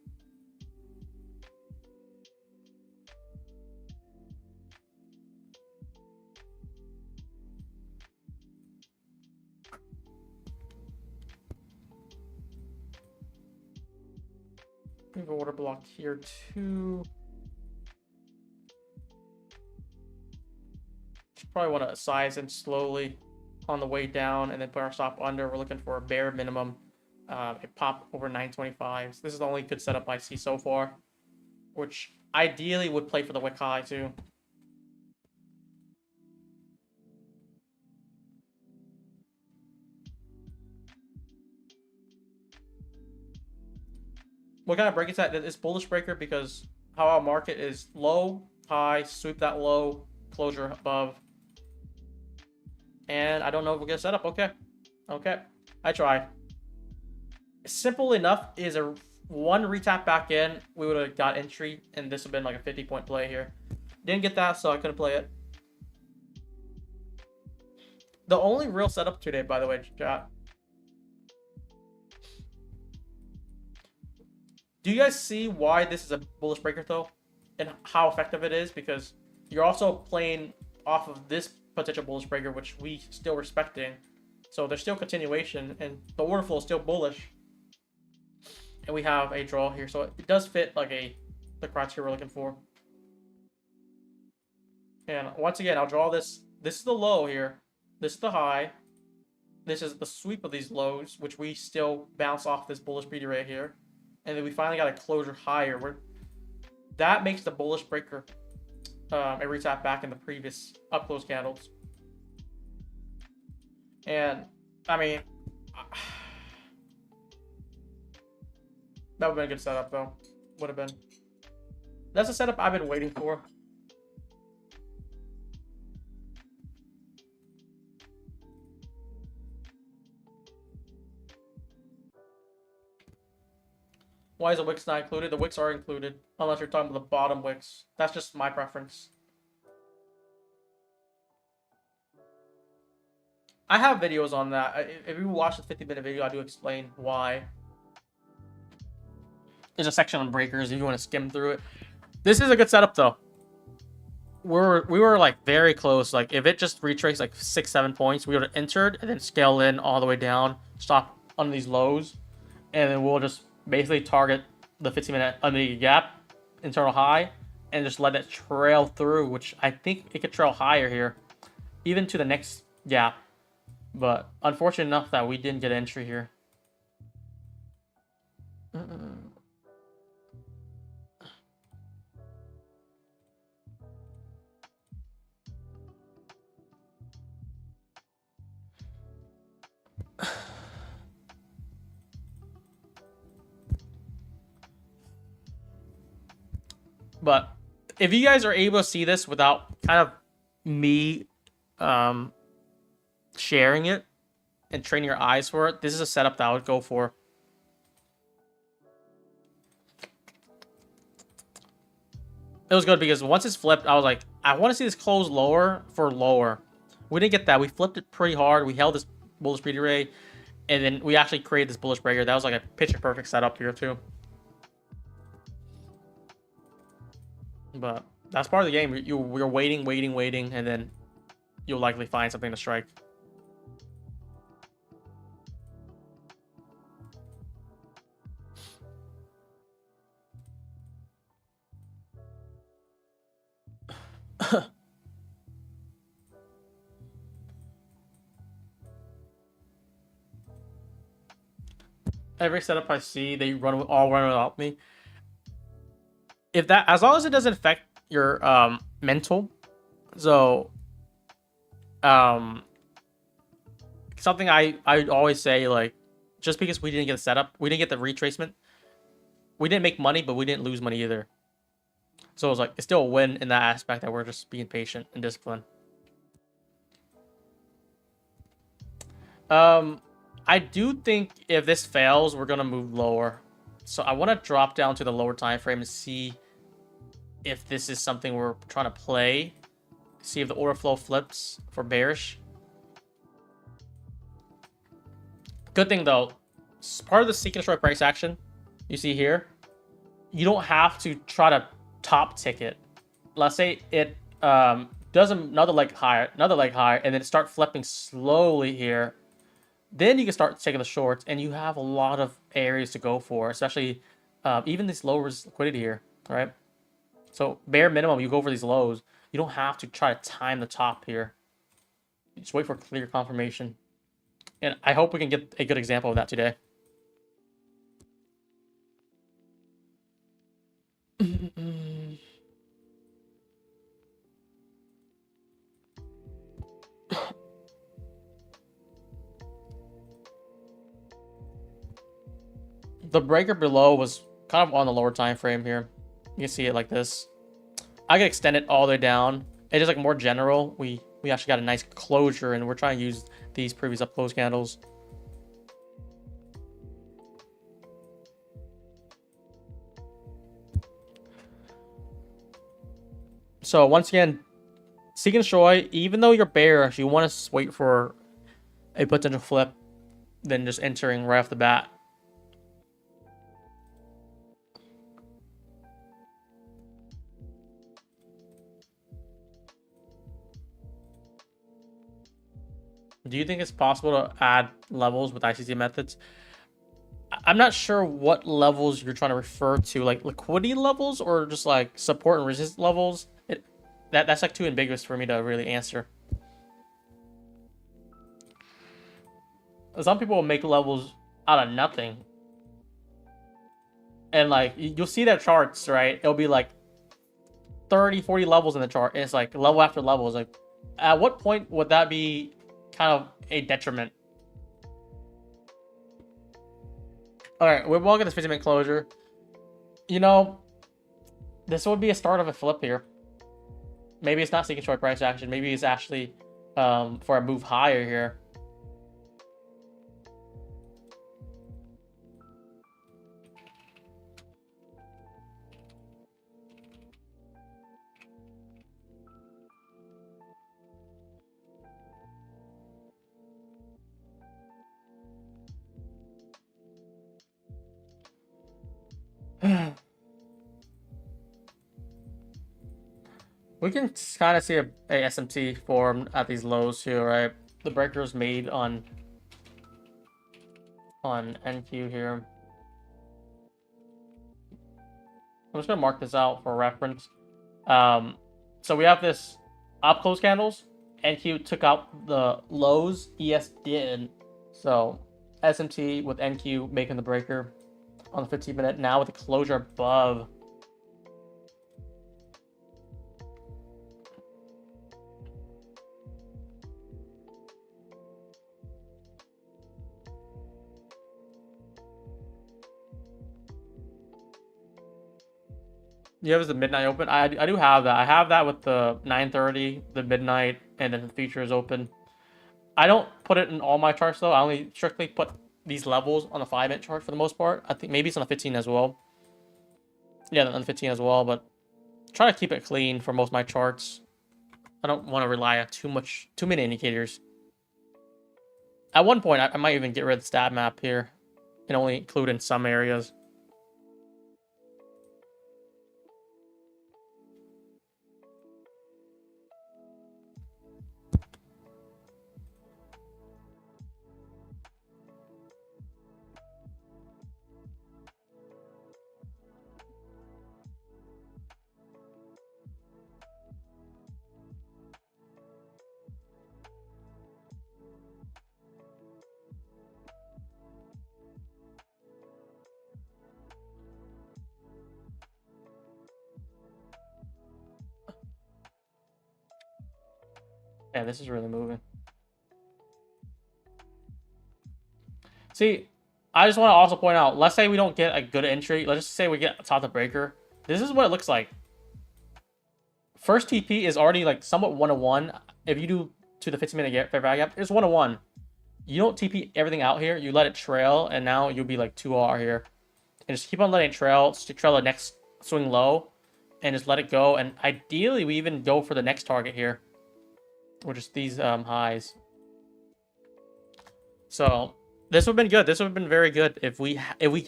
We have an order block here too. Should probably want to size in slowly on the way down and then put our stop under. We're looking for a bare minimum. It pop over 925. So this is the only good setup I see so far, which ideally would play for the wick high too. What kind of break is that? It's bullish breaker because how our market is low, high, sweep that low, closure above. And I don't know if we'll get set up. Okay. I tried. Simple enough is a one retap back in. We would have got entry, and this would have been like a 50-point play here. Didn't get that, so I couldn't play it. The only real setup today, by the way, chat. Do you guys see why this is a bullish breaker though? And how effective it is? Because you're also playing off of this potential bullish breaker, which we still respecting. So there's still continuation and the order flow is still bullish. And we have a draw here. So it does fit like the criteria we're looking for. And once again, I'll draw this. This is the low here. This is the high. This is the sweep of these lows, which we still bounce off this bullish beauty right here. And then we finally got a closure higher. That makes the bullish breaker a retap back in the previous up close candles. And I mean, that would have been a good setup though. Would have been. That's a setup I've been waiting for. Why is the wicks not included? The wicks are included, unless you're talking about the bottom wicks. That's just my preference. I have videos on that. If you watch the 50-minute video, I do explain why. There's a section on breakers if you want to skim through it. This is a good setup though. We were like very close. Like if it just retraced like 6-7 points, we would have entered and then scale in all the way down, stop on these lows, and then we'll just basically target the 15-minute unmitigated gap, internal high, and just let it trail through, which I think it could trail higher here, even to the next gap. But unfortunate enough that we didn't get entry here. But if you guys are able to see this without kind of me sharing it and training your eyes for it, this is a setup that I would go for. It was good because once it's flipped, I was like, I want to see this close lower for lower. We didn't get that. We flipped it pretty hard. We held this bullish beauty ray, and then we actually created this bullish breaker. That was like a picture perfect setup here too. But that's part of the game. We're waiting, and then you'll likely find something to strike. Every setup I see, they all run without me. If that, as long as it doesn't affect your mental, so something I always say, like, just because we didn't get a setup, we didn't get the retracement, we didn't make money, but we didn't lose money either. So it's like it's still a win in that aspect that we're just being patient and disciplined. I do think if this fails, we're gonna move lower. So I want to drop down to the lower time frame and see if this is something we're trying to play. See if the order flow flips for bearish. Good thing though, part of the seek and destroy price action you see here, you don't have to try to top ticket. Let's say it does another leg higher, and then start flipping slowly here. Then you can start taking the shorts, and you have a lot of areas to go for, especially even this low resist liquidity here, right? So bare minimum, you go for these lows. You don't have to try to time the top here. You just wait for clear confirmation. And I hope we can get a good example of that today. The breaker below was kind of on the lower time frame here. You can see it like this. I can extend it all the way down. It is like more general. We actually got a nice closure, and we're trying to use these previous up close candles. So once again, seek and destroy, even though you're bearish, you want to wait for a potential flip than just entering right off the bat. Do you think it's possible to add levels with ICC methods? I'm not sure what levels you're trying to refer to, like liquidity levels or just like support and resist levels. That's like too ambiguous for me to really answer. Some people will make levels out of nothing. And like, you'll see their charts, right? It'll be like 30, 40 levels in the chart. And it's like level after level. It's like, at what point would that be kind of a detriment? All right, we're walking this 50-minute closure. You know, this would be a start of a flip here. Maybe it's not seeking short price action. Maybe it's actually for a move higher here. We can kind of see a SMT form at these lows too, right? The breaker is made on NQ here. I'm just gonna mark this out for reference. So we have this up close candles. NQ took out the lows, ES didn't. So SMT with NQ making the breaker on the 15-minute. Now with the closure above. You have the midnight open. I do have that. I have that with the 9:30, the midnight, and then the features open. I don't put it in all my charts though. I only strictly put these levels on the 5-minute chart for the most part. I think maybe it's on the 15 as well. Yeah, on the 15 as well, but try to keep it clean for most of my charts. I don't want to rely on too many indicators. At one point, I might even get rid of the stat map here and only include in some areas. Yeah, this is really moving. See, I just want to also point out, let's say we don't get a good entry. Let's just say we get a top to breaker. This is what it looks like. First TP is already like somewhat 1-1. If you do to the 15-minute fair value gap, it's 1-1. You don't TP everything out here. You let it trail, and now you'll be like 2R here. And just keep on letting it trail the next swing low, and just let it go. And ideally, we even go for the next target here, which is these highs. So this would have been good. This would have been very good if we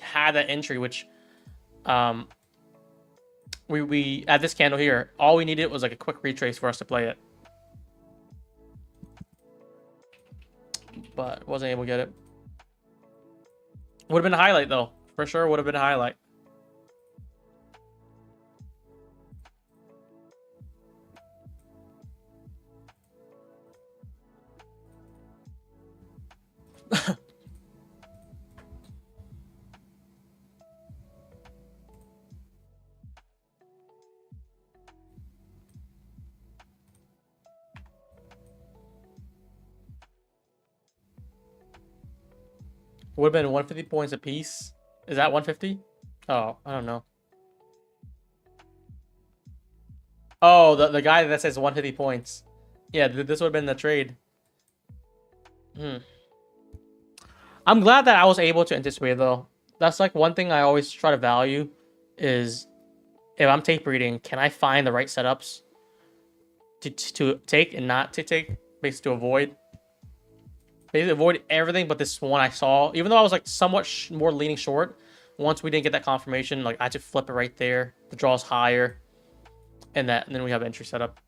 had that entry, which we at this candle here, all we needed was like a quick retrace for us to play it. But wasn't able to get it. Would have been a highlight though. For sure would have been a highlight. Would have been 150 points a piece. Is that 150? Oh, I don't know. Oh, the guy that says 150 points. Yeah, this would have been the trade. I'm glad that I was able to anticipate though. That's like one thing I always try to value is if I'm tape reading, can I find the right setups to take and not to take, basically to avoid. Basically avoid everything but this one I saw. Even though I was like somewhat more leaning short, once we didn't get that confirmation, like I had to flip it right there. The draw's higher, and then we have entry set up.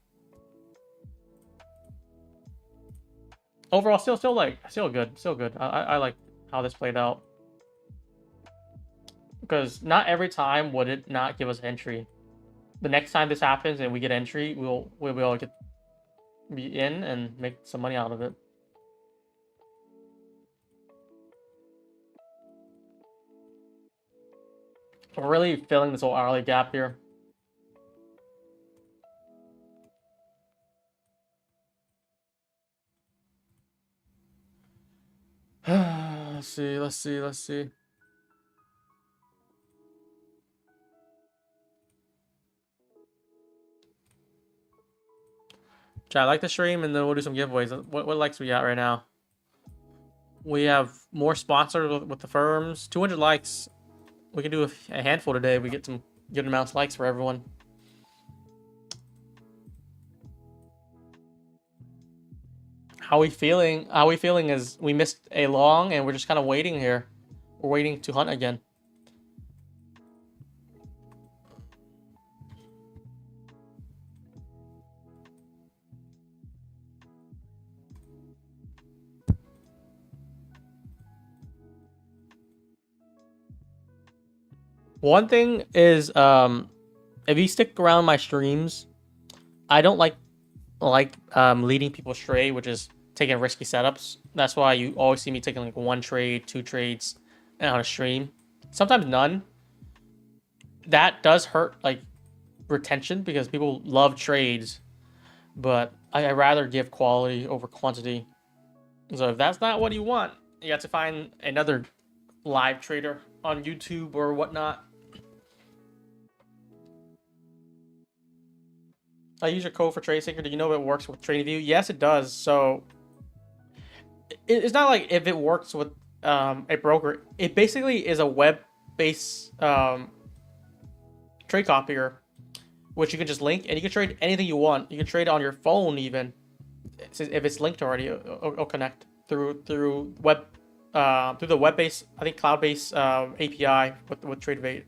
Overall, still good. I like how this played out, because not every time would it not give us entry. The next time this happens and we get entry, we'll be able to be in and make some money out of it. We're really filling this whole hourly gap here. Let's see. Chat, like the stream, and then we'll do some giveaways. What likes we got right now? We have more sponsors with the firms. 200 likes. We can do a handful today. We get some good amounts of likes for everyone. How we feeling? How we feeling is we missed a long, and we're just kind of waiting here. We're waiting to hunt again. One thing is, if you stick around my streams, I don't like leading people astray, which is taking risky setups. That's why you always see me taking like 1 trade, 2 trades on a stream. Sometimes none. That does hurt like retention because people love trades, but I rather give quality over quantity. So if that's not what you want, you have to find another live trader on YouTube or whatnot. I use your code for TradeSync. Do you know if it works with TradingView? Yes, it does. So it's not like if it works with a broker. It basically is a web-based trade copier, which you can just link, and you can trade anything you want. You can trade on your phone even, if it's linked already. It'll connect through web through the web-based, I think cloud-based API with TradeVate.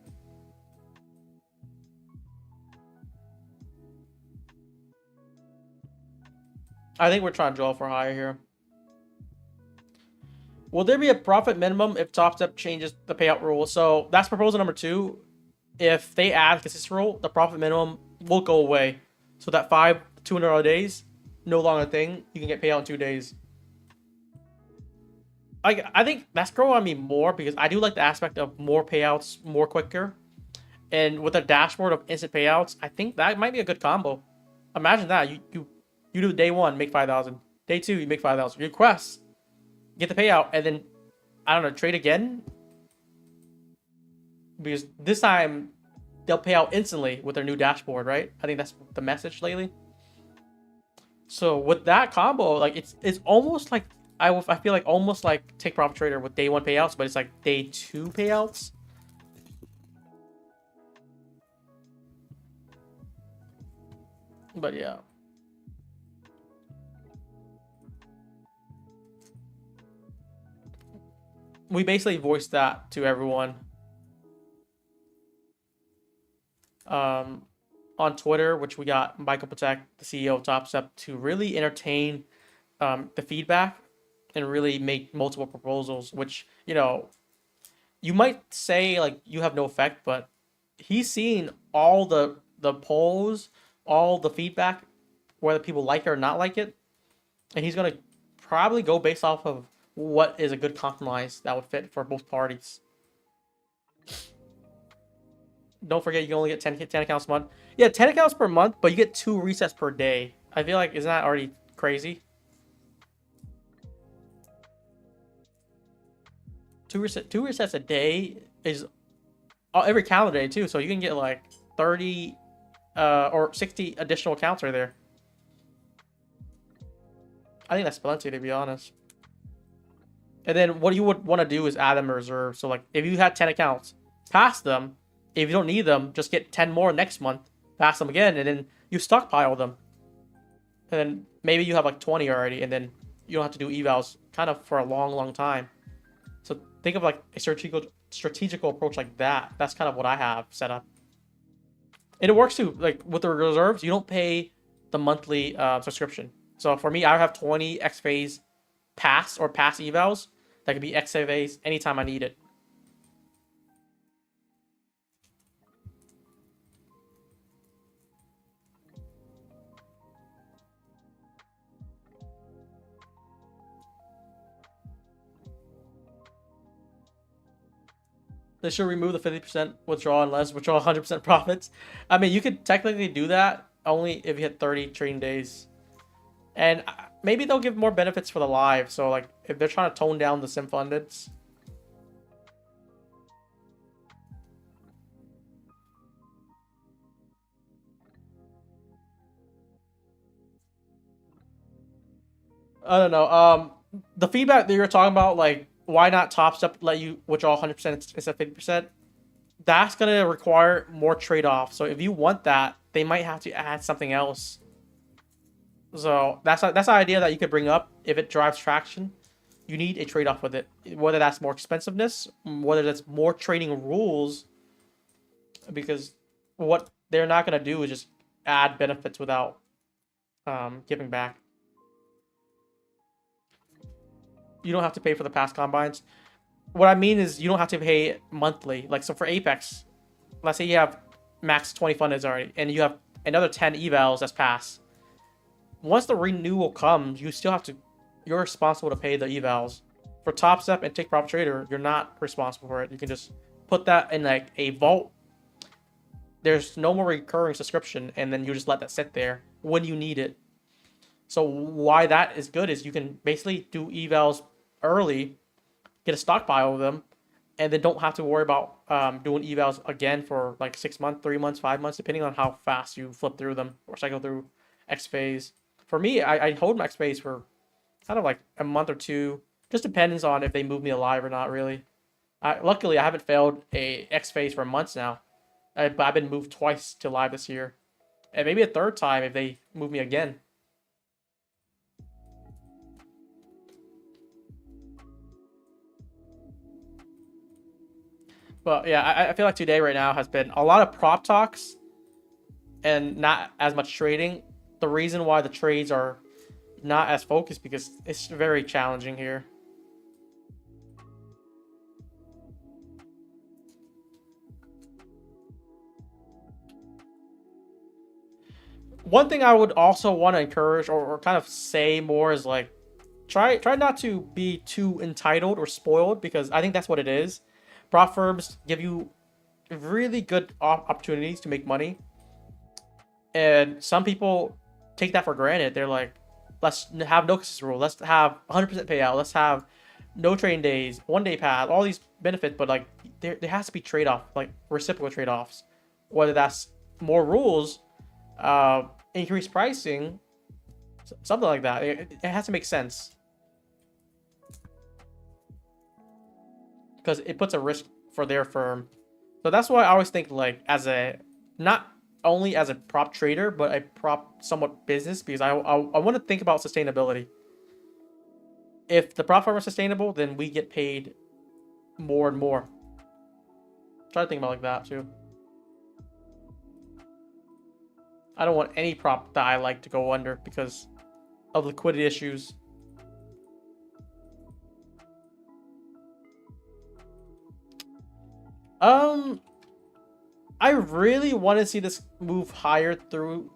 I think we're trying to draw for higher here. Will there be a profit minimum if Topstep changes the payout rule? So that's proposal number 2. If they add a consistent rule, the profit minimum will go away. So that 200 days, no longer a thing. You can get payout in 2 days. I think that's growing on me more because I do like the aspect of more payouts more quicker. And with a dashboard of instant payouts, I think that might be a good combo. Imagine that. You do day 1, make 5,000. Day 2, you make 5,000. You request, get the payout, and then, I don't know, trade again. Because this time, they'll pay out instantly with their new dashboard, right? I think that's the message lately. So with that combo, like it's almost like, I feel like almost like Take Profit Trader with day 1 payouts, but it's like day 2 payouts. But yeah. We basically voiced that to everyone on Twitter, which we got Michael Patek, the CEO of Topstep, to really entertain the feedback and really make multiple proposals, which, you know, you might say like you have no effect, but he's seen all the polls, all the feedback, whether people like it or not like it, and he's gonna probably go based off of what is a good compromise that would fit for both parties. Don't forget, you can only get 10 accounts a month. Yeah, 10 accounts per month, but you get 2 resets per day. I feel like, isn't that already crazy? 2 resets a day is every calendar day too, so you can get like 30 or 60 additional accounts right there. I think that's plenty, to be honest. And then what you would want to do is add them in reserve. So like if you had 10 accounts, pass them. If you don't need them, just get 10 more next month, pass them again, and then you stockpile them. And then maybe you have like 20 already, and then you don't have to do evals kind of for a long time. So think of like a strategical approach like that. That's kind of what I have set up. And it works too. Like with the reserves, you don't pay the monthly subscription. So for me, I have 20 XFAs pass or pass evals. That could be XFAs anytime I need it. They should remove the 50% withdrawal unless withdraw 100% profits. I mean, you could technically do that only if you hit 30 trading days. And maybe they'll give more benefits for the live. So, like, if they're trying to tone down the sim fundeds. I don't know. The feedback that you're talking about, like, why not Topstep let you withdraw 100% instead of 50%? That's going to require more trade-off. So if you want that, they might have to add something else. So that's an idea that you could bring up if it drives traction. You need a trade-off with it, whether that's more expensiveness, whether that's more trading rules, because what they're not going to do is just add benefits without giving back. You don't have to pay for the past combines. What I mean is you don't have to pay monthly. Like, so for Apex, let's say you have max 20 fundeds already, and you have another 10 evals that's passed. Once the renewal comes, you still have to, you're responsible to pay the evals. For Topstep and Take Profit Trader, you're not responsible for it. You can just put that in like a vault. There's no more recurring subscription, and then you just let that sit there when you need it. So why that is good is you can basically do evals early, get a stockpile of them, and then don't have to worry about doing evals again for like 6 months, 3 months, 5 months, depending on how fast you flip through them or cycle through X phase. For me, I hold my X phase for kind of like a month or two. Just depends on if they move me alive or not, really. Luckily, I haven't failed a X phase for months now. But I've been moved twice to live this year. And maybe a third time if they move me again. But yeah, I feel like today right now has been a lot of prop talks and not as much trading. The reason why the trades are not as focused because it's very challenging here. One thing I would also want to encourage or kind of say more is like try not to be too entitled or spoiled, because I think that's what it is. Prop firms give you really good opportunities to make money, and some people take that for granted. They're like, let's have no consistent rule, let's have 100% payout, let's have no trading days, 1 day path, all these benefits, but like there has to be trade-off, like reciprocal trade-offs, whether that's more rules, increased pricing, something like that. It has to make sense, because it puts a risk for their firm. So that's why I always think, like, as a, not only as a prop trader, but a prop somewhat business, because I want to think about sustainability. If the prop firm is sustainable, then we get paid more and more. Try to think about like that too. I don't want any prop that I like to go under because of liquidity issues. I really want to see this move higher through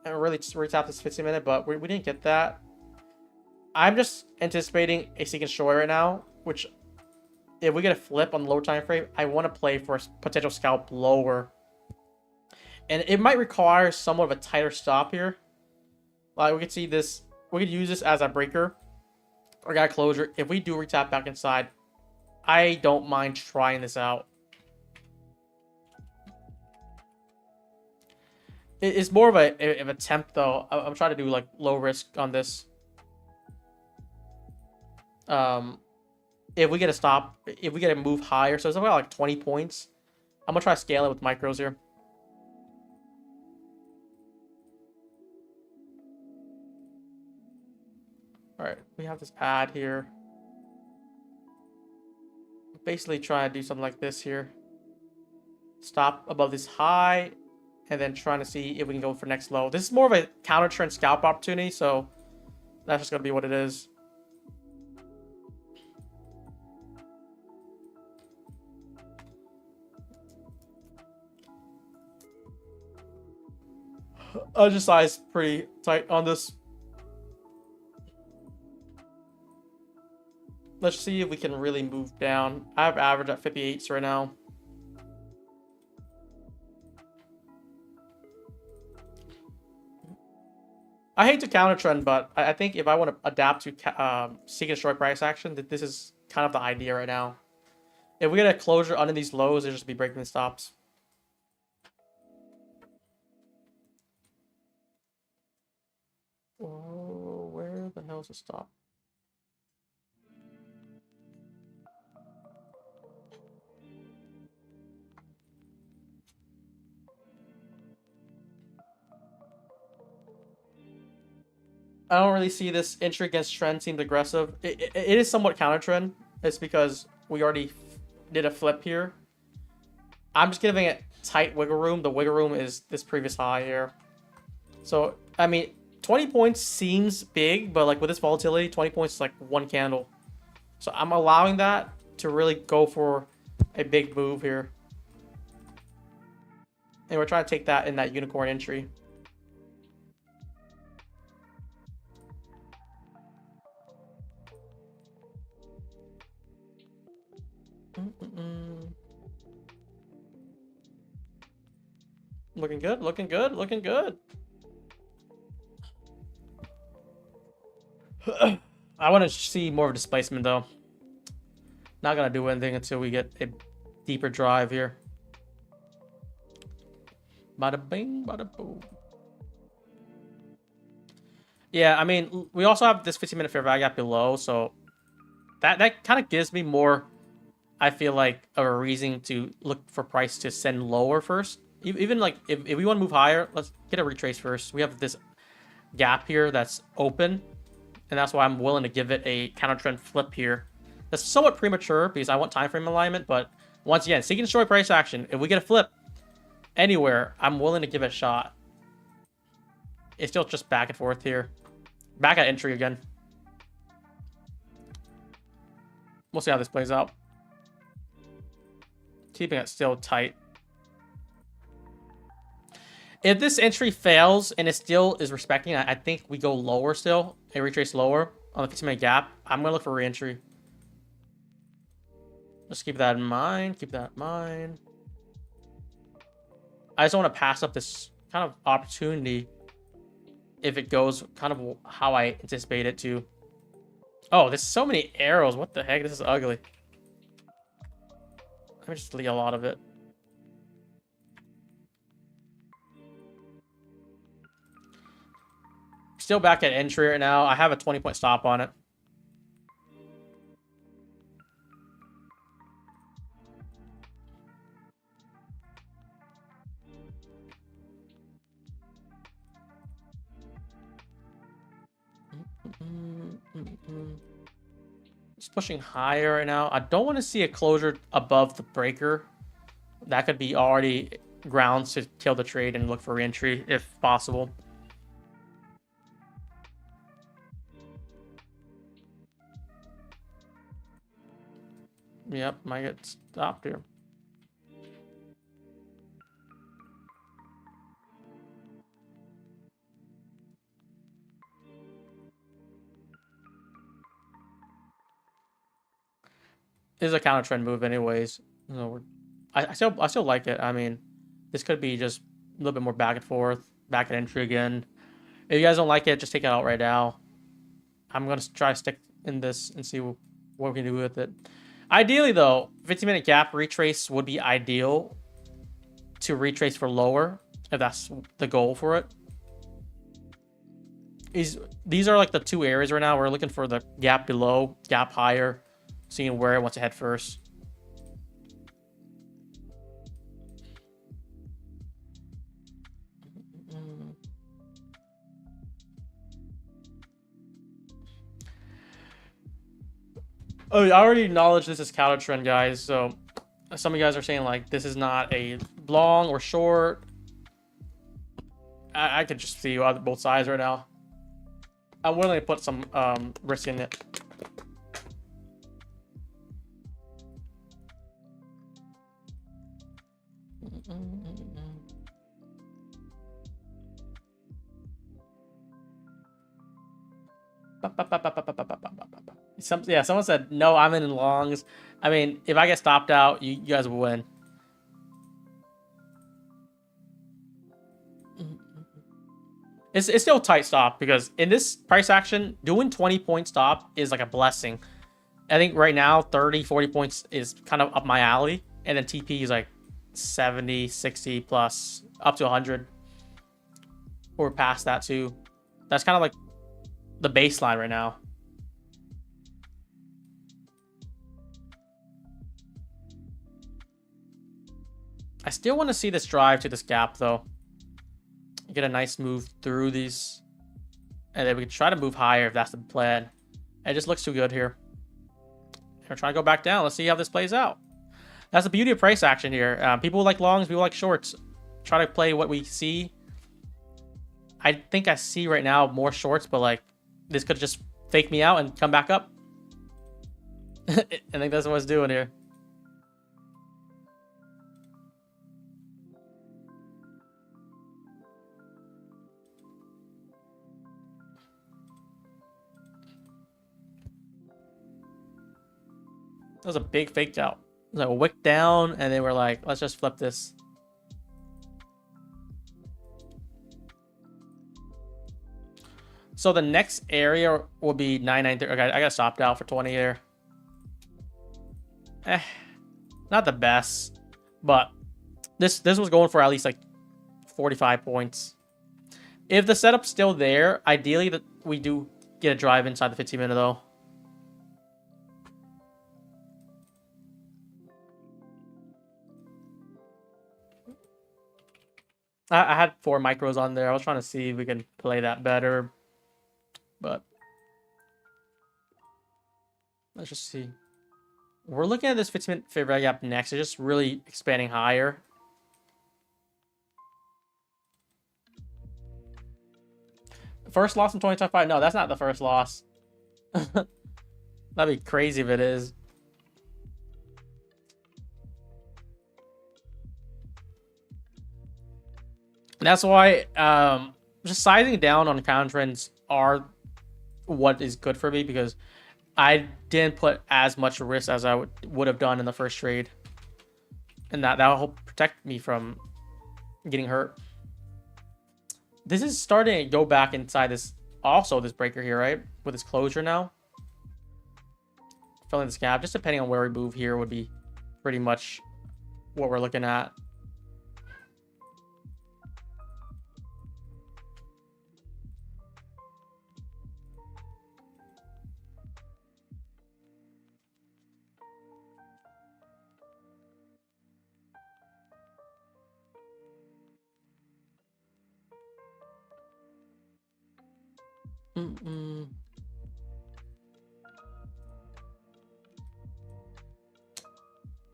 and really just retap this 15-minute, but we didn't get that. I'm just anticipating a seek and destroy right now, which if we get a flip on the lower time frame, I want to play for a potential scalp lower. And it might require somewhat of a tighter stop here. Like we could see this, we could use this as a breaker or got a closure. If we do retap back inside, I don't mind trying this out. It's more of an attempt though. I'm trying to do like low risk on this. If we get a stop, if we get a move higher, so it's about like 20 points. I'm gonna try to scale it with micros here. All right, we have this ad here. Basically trying to do something like this here. Stop above this high, and then trying to see if we can go for next low. This is more of a counter trend scalp opportunity, so that's just gonna be what it is. I'll just size pretty tight on this. Let's see if we can really move down. I have average at 58s right now. I hate to counter trend, but I think if I want to adapt to seek and destroy price action, that this is kind of the idea right now. If we get a closure under these lows, it'll just be breaking the stops. Oh, where the hell is the stop? I don't really see this entry against trend seems aggressive. It is somewhat counter trend. It's because we already did a flip here. I'm just giving it tight wiggle room. The wiggle room is this previous high here. So, I mean, 20 points seems big, but like with this volatility, 20 points is like one candle. So I'm allowing that to really go for a big move here. And we're trying to take that in that unicorn entry. Looking good, looking good, looking good. I want to see more of a displacement though. Not gonna do anything until we get a deeper drive here. Bada bing, bada boom. Yeah, I mean, we also have this 15-minute fair value gap below, so that kind of gives me more, I feel like, of a reason to look for price to send lower first. Even like if we want to move higher, let's get a retrace first. We have this gap here that's open, and that's why I'm willing to give it a counter trend flip here. That's somewhat premature because I want time frame alignment, but once again, seeking short price action. If we get a flip anywhere, I'm willing to give it a shot. It's still just back and forth here. Back at entry again. We'll see how this plays out. Keeping it still tight. If this entry fails and it still is respecting, I think we go lower still. A retrace lower on the 15-minute gap. I'm going to look for re-entry. Just keep that in mind. Keep that in mind. I just don't want to pass up this kind of opportunity if it goes kind of how I anticipate it to. Oh, there's so many arrows. What the heck? This is ugly. Let me just delete a lot of it. Still back at entry right now. I have a 20-point stop on it. Just pushing higher right now. I don't want to see a closure above the breaker. That could be already grounds to kill the trade and look for re-entry if possible. Yep, might get stopped here. This is a counter trend move anyways. So I still like it. I mean, this could be just a little bit more back and forth, back at entry again. If you guys don't like it, just take it out right now. I'm gonna try to stick in this and see what we can do with it. Ideally, though, 15-minute gap retrace would be ideal to retrace for lower, if that's the goal for it. These are like the two areas right now. We're looking for the gap below, gap higher, seeing where it wants to head first. Oh, I already acknowledge this is counter trend, guys. So some of you guys are saying like this is not a long or short. I could just see both sides right now. I'm willing to put some risk in it. Someone said no, I'm in longs. I mean, if I get stopped out, you guys will win. It's still a tight stop because in this price action, doing 20-point stop is like a blessing. I think right now 30, 40 points is kind of up my alley, and then TP is like 70, 60 plus up to 100 or past that too. That's kind of like the baseline right now. I still want to see this drive to this gap though. Get a nice move through these, and then we can try to move higher if that's the plan. It just looks too good here. We're trying to go back down. Let's see how this plays out. That's the beauty of price action here. People like longs, people like shorts. Try to play what we see. I think I see right now more shorts, but like this could just fake me out and come back up. I think that's what it's doing here. That was a big fake out. It was like a wick down, and then we're like, let's just flip this. So the next area will be 993. Okay, I got stopped out for 20 here. Not the best, but this was going for at least like 45 points. If the setup's still there, ideally that we do get a drive inside the 15 minute though. I had 4 micros on there. I was trying to see if we can play that better, but let's just see. We're looking at this 15 minute fair value gap next. It's just really expanding higher. First loss in 2025? No, that's not the first loss. That'd be crazy if it is. That's why just sizing down on counter trends are what is good for me, because I didn't put as much risk as I would have done in the first trade, and that'll help protect me from getting hurt. This is starting to go back inside this breaker here, right? With this closure now. Filling this gap, just depending on where we move here, would be pretty much what we're looking at.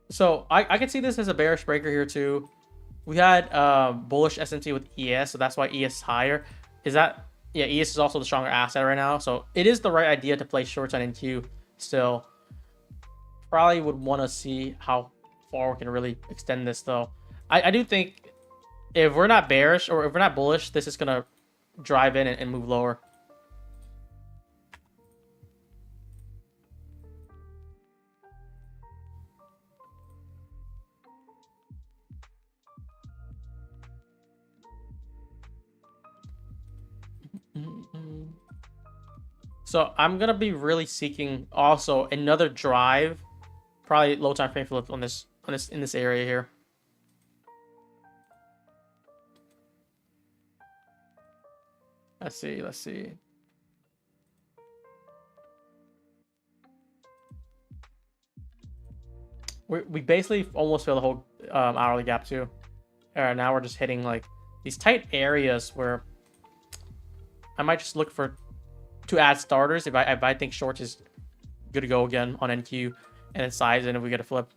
So I can see this as a bearish breaker here too. We had bullish S&T with ES, so that's why ES is higher. Is that, yeah, ES is also the stronger asset right now, so it is the right idea to play shorts on NQ still. Probably would want to see how far we can really extend this though. I do think if we're not bearish or if we're not bullish, this is gonna drive in and move lower. So I'm gonna be really seeking also another drive, probably low time frame flip in this area here. Let's see. We basically almost fill the whole hourly gap too. Now we're just hitting like these tight areas where I might just look to add starters if I think shorts is good to go again on NQ and then size, and if we get a flip.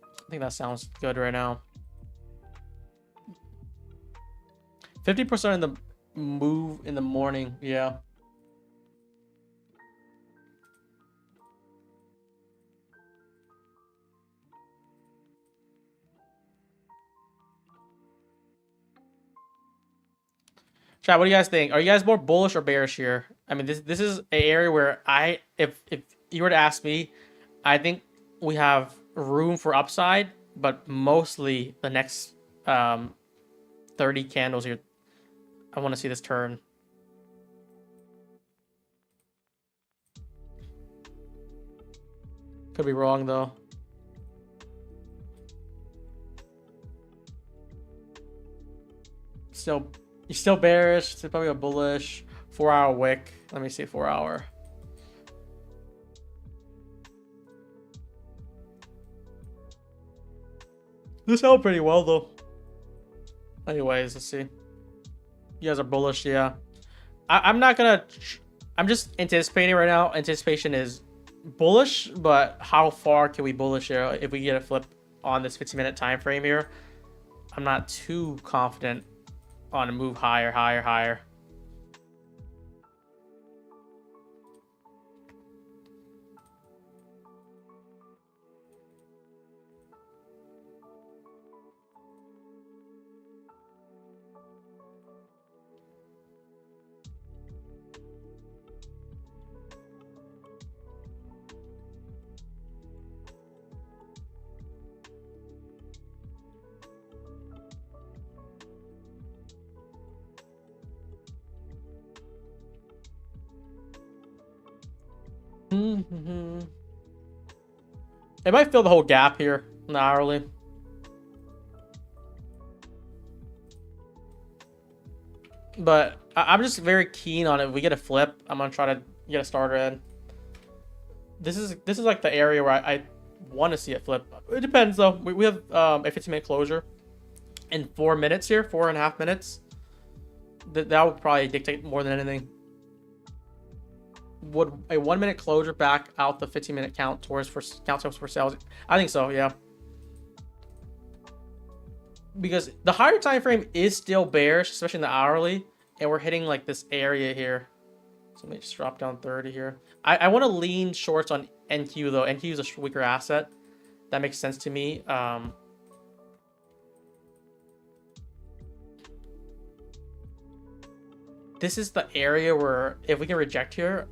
I think that sounds good right now. 50% in the move in the morning, yeah. Chat, what do you guys think? Are you guys more bullish or bearish here? I mean, this is an area where if you were to ask me, I think we have room for upside, but mostly the next 30 candles here, I want to see this turn. Could be wrong though. You're still bearish. It's probably a bullish 4-hour wick. Let me see 4-hour. This held pretty well though. Anyways, let's see. You guys are bullish, yeah. I'm not gonna. I'm just anticipating right now. Anticipation is bullish, but how far can we bullish here if we get a flip on this 15-minute time frame here? I'm not too confident on a move higher. It might fill the whole gap here in the hourly. But I'm just very keen on it. If we get a flip, I'm gonna try to get a starter in. This is like the area where I want to see it flip. It depends though. We have a 15-minute closure in 4 minutes here, 4.5 minutes. That would probably dictate more than anything. Would a 1 minute closure back out the 15-minute count towards for sales? I think so, yeah. Because the higher time frame is still bearish, especially in the hourly, and we're hitting like this area here. So let me just drop down 30 here. I want to lean shorts on NQ though. NQ is a weaker asset. That makes sense to me. This is the area where if we can reject here,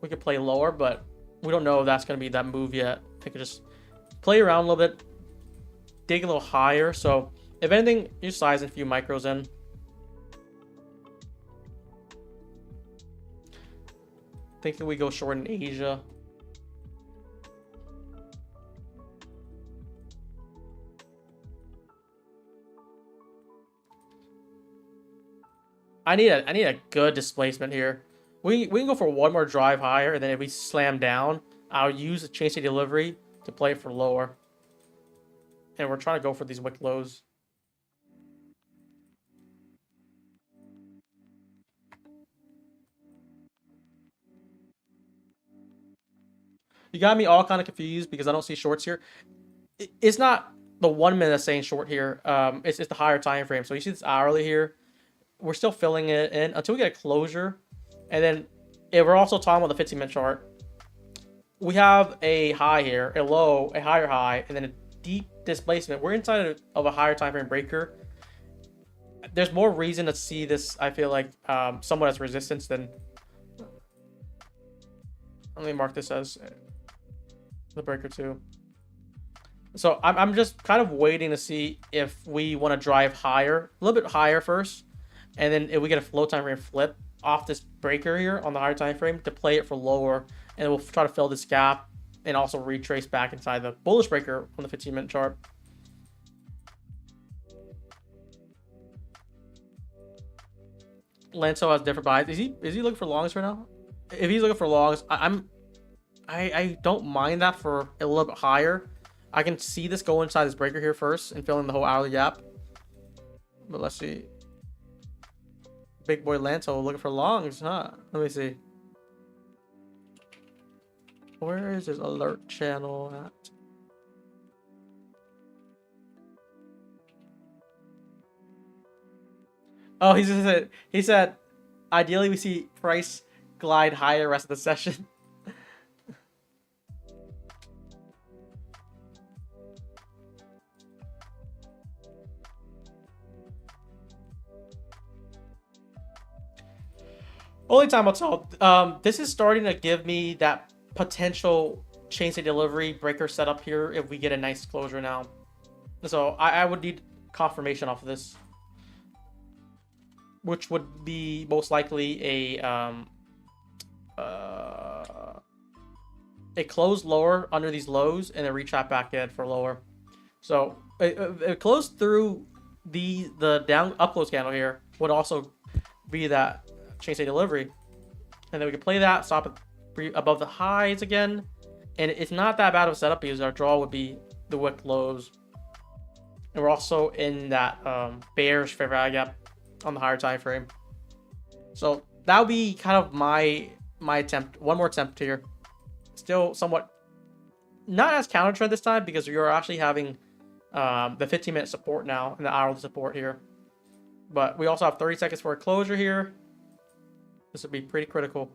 we could play lower, but we don't know if that's going to be that move yet. I could just play around a little bit, dig a little higher. So if anything, you size a few micros in. Thinking we go short in Asia. I need a good displacement here. We can go for one more drive higher, and then if we slam down, I'll use the chain state delivery to play it for lower. And we're trying to go for these wick lows. You got me all kind of confused because I don't see shorts here. It's not the 1 minute saying short here. It's the higher time frame. So you see this hourly here. We're still filling it in until we get a closure. And then if we're also talking about the 15-minute chart, we have a high here, a low, a higher high, and then a deep displacement. We're inside of a higher time frame breaker. There's more reason to see this, I feel like, somewhat as resistance than... Let me mark this as the breaker too. So I'm just kind of waiting to see if we want to drive higher, a little bit higher first, and then if we get a flow time frame flip off this breaker here on the higher time frame to play it for lower, and we'll try to fill this gap and also retrace back inside the bullish breaker on the 15-minute chart. Lanto has different buys. Is he looking for longs right now? If he's looking for longs, I don't mind that for a little bit higher. I can see this go inside this breaker here first and fill in the whole hourly gap. But let's see. Big boy Lanto looking for longs, huh? Let me see. Where is his alert channel at? Oh, he said, ideally we see price glide higher rest of the session. Only time I'll tell. This is starting to give me that potential chain state delivery breaker setup here if we get a nice closure now. So I would need confirmation off of this, which would be most likely a close lower under these lows and a retrap back in for lower. So it closed through the down up close candle here would also be that chain state delivery, and then we can play that, stop it above the highs again, and it's not that bad of a setup because our draw would be the wick lows, and we're also in that bearish fair value gap on the higher time frame. So that would be kind of my attempt. One more attempt here, still somewhat not as counter trend this time because you're actually having the 15-minute support now and the hourly support here, but we also have 30 seconds for a closure here. This would be pretty critical.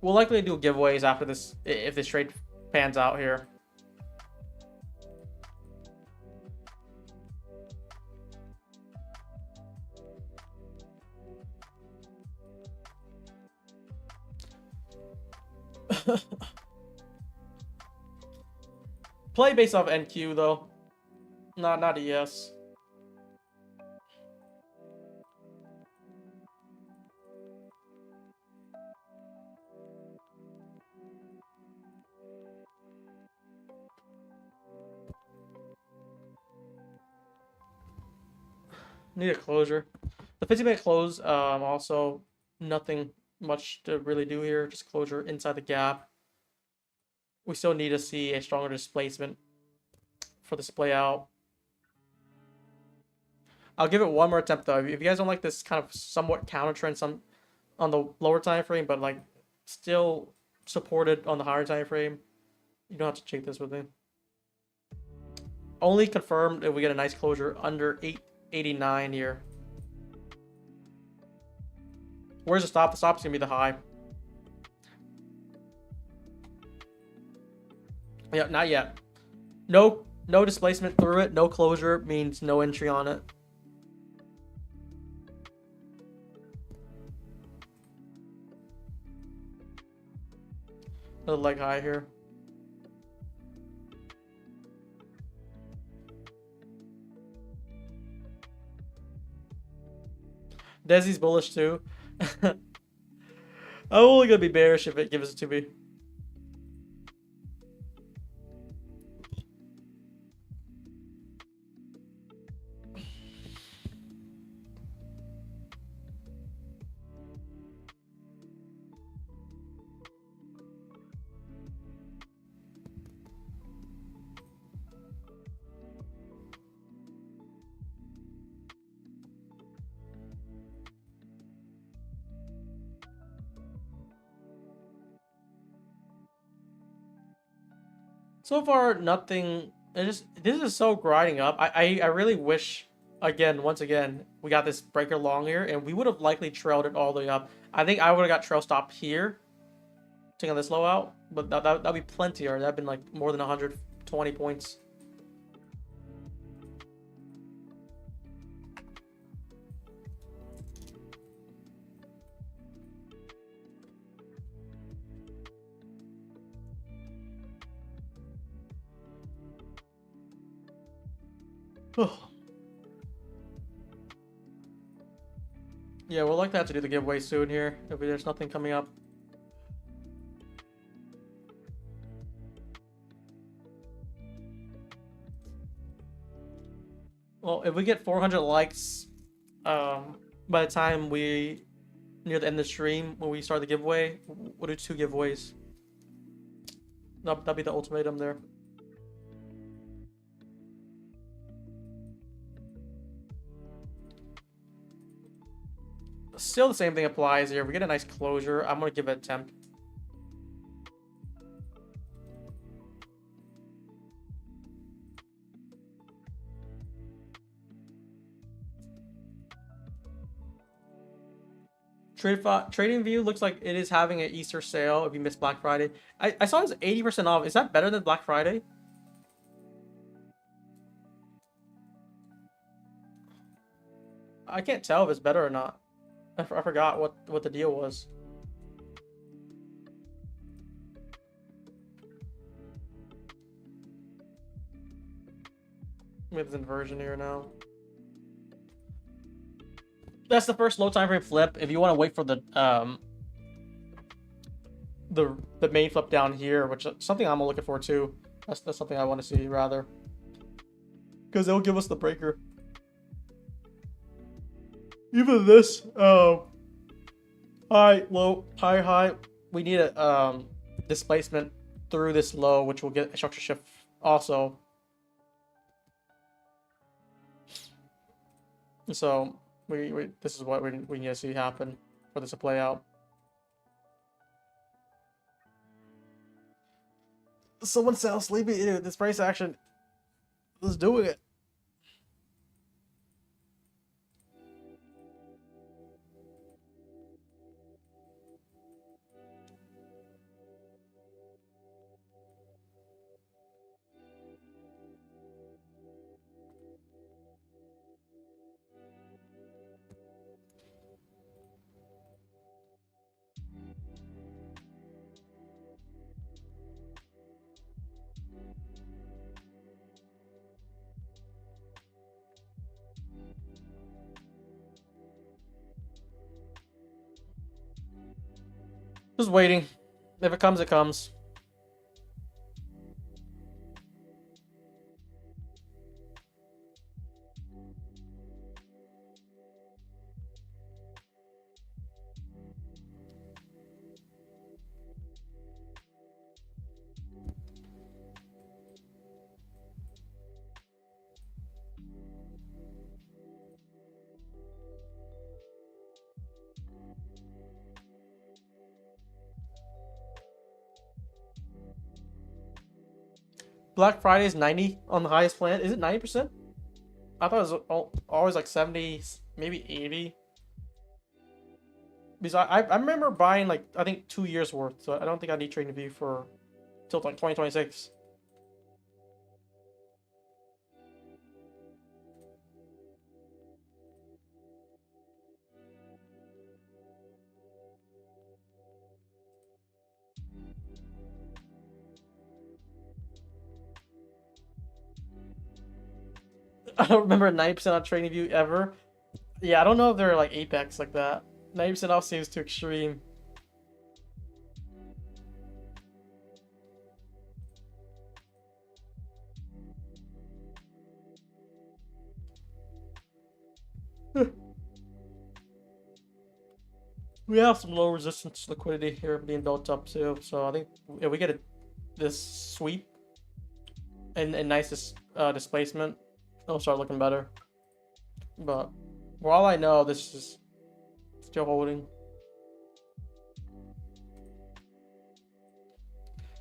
We'll likely do giveaways after this if this trade pans out here. Play based off NQ though. Not ES. Need a closure. The 50-minute close, also nothing much to really do here. Just closure inside the gap. We still need to see a stronger displacement for this play out. I'll give it one more attempt though. If you guys don't like this kind of somewhat counter trend on the lower time frame, but like still supported on the higher time frame, you don't have to check this with me. Only confirmed if we get a nice closure under 889 here. Where's the stop? The stop's gonna be the high. Yeah, not yet. No displacement through it. No closure means no entry on it. Another leg high here. Desi's bullish too. I'm only gonna be bearish if it gives it to me. So far, nothing. This is so grinding up. I really wish, once again, we got this breaker long here, and we would have likely trailed it all the way up. I think I would have got trail stop here, taking this low out, but that'd be plenty, or that'd been like more than 120 points. Yeah, we'll like to have to do the giveaway soon here if there's nothing coming up. Well, if we get 400 likes by the time we near the end of the stream when we start the giveaway, we'll do 2 giveaways. That'll be the ultimatum there. Still the same thing applies here. If we get a nice closure, I'm going to give it an attempt. Trading View looks like it is having an Easter sale if you missed Black Friday. I saw it's 80% off. Is that better than Black Friday? I can't tell if it's better or not. I forgot what the deal was. We have this inversion here now. That's the first low time frame flip. If you want to wait for the main flip down here, which is something I'm looking for too. That's something I want to see rather, because it'll give us the breaker. Even this high, low, high, we need a displacement through this low, which will get a structure shift also. So this is what we need to see happen for this to play out. Someone sounds sleepy. Dude, this price action is doing it. Just waiting. If it comes, it comes. Black Friday is 90 on the highest plan. Is it 90%? I thought it was always like 70, maybe 80. Because I remember buying like, I think 2 years worth. So I don't think I need TradingView for till like 2026. I don't remember 90% on TradingView ever. Yeah, I don't know if they're like Apex like that. 90% off seems too extreme. We have some low resistance liquidity here being built up too. So I think if we get this sweep and nice displacement, it'll start looking better. But for all I know, this is still holding.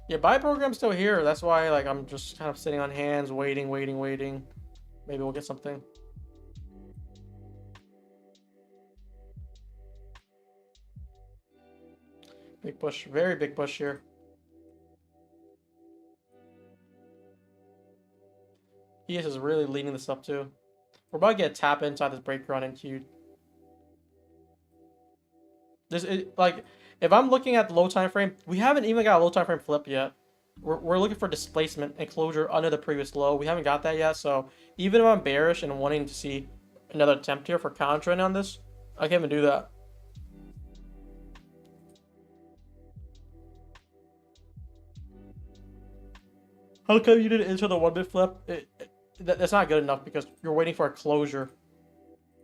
Yeah, buy program's still here. That's why like I'm just kind of sitting on hands, waiting. Maybe we'll get something. Big push, very big push here. ES is really leading this up too. We're about to get a tap inside this breaker on NQ. Like, if I'm looking at the low time frame, we haven't even got a low time frame flip yet. We're looking for displacement and closure under the previous low. We haven't got that yet, so even if I'm bearish and wanting to see another attempt here for countering on this, I can't even do that. How come you didn't enter the 1-minute flip? That's not good enough because you're waiting for a closure.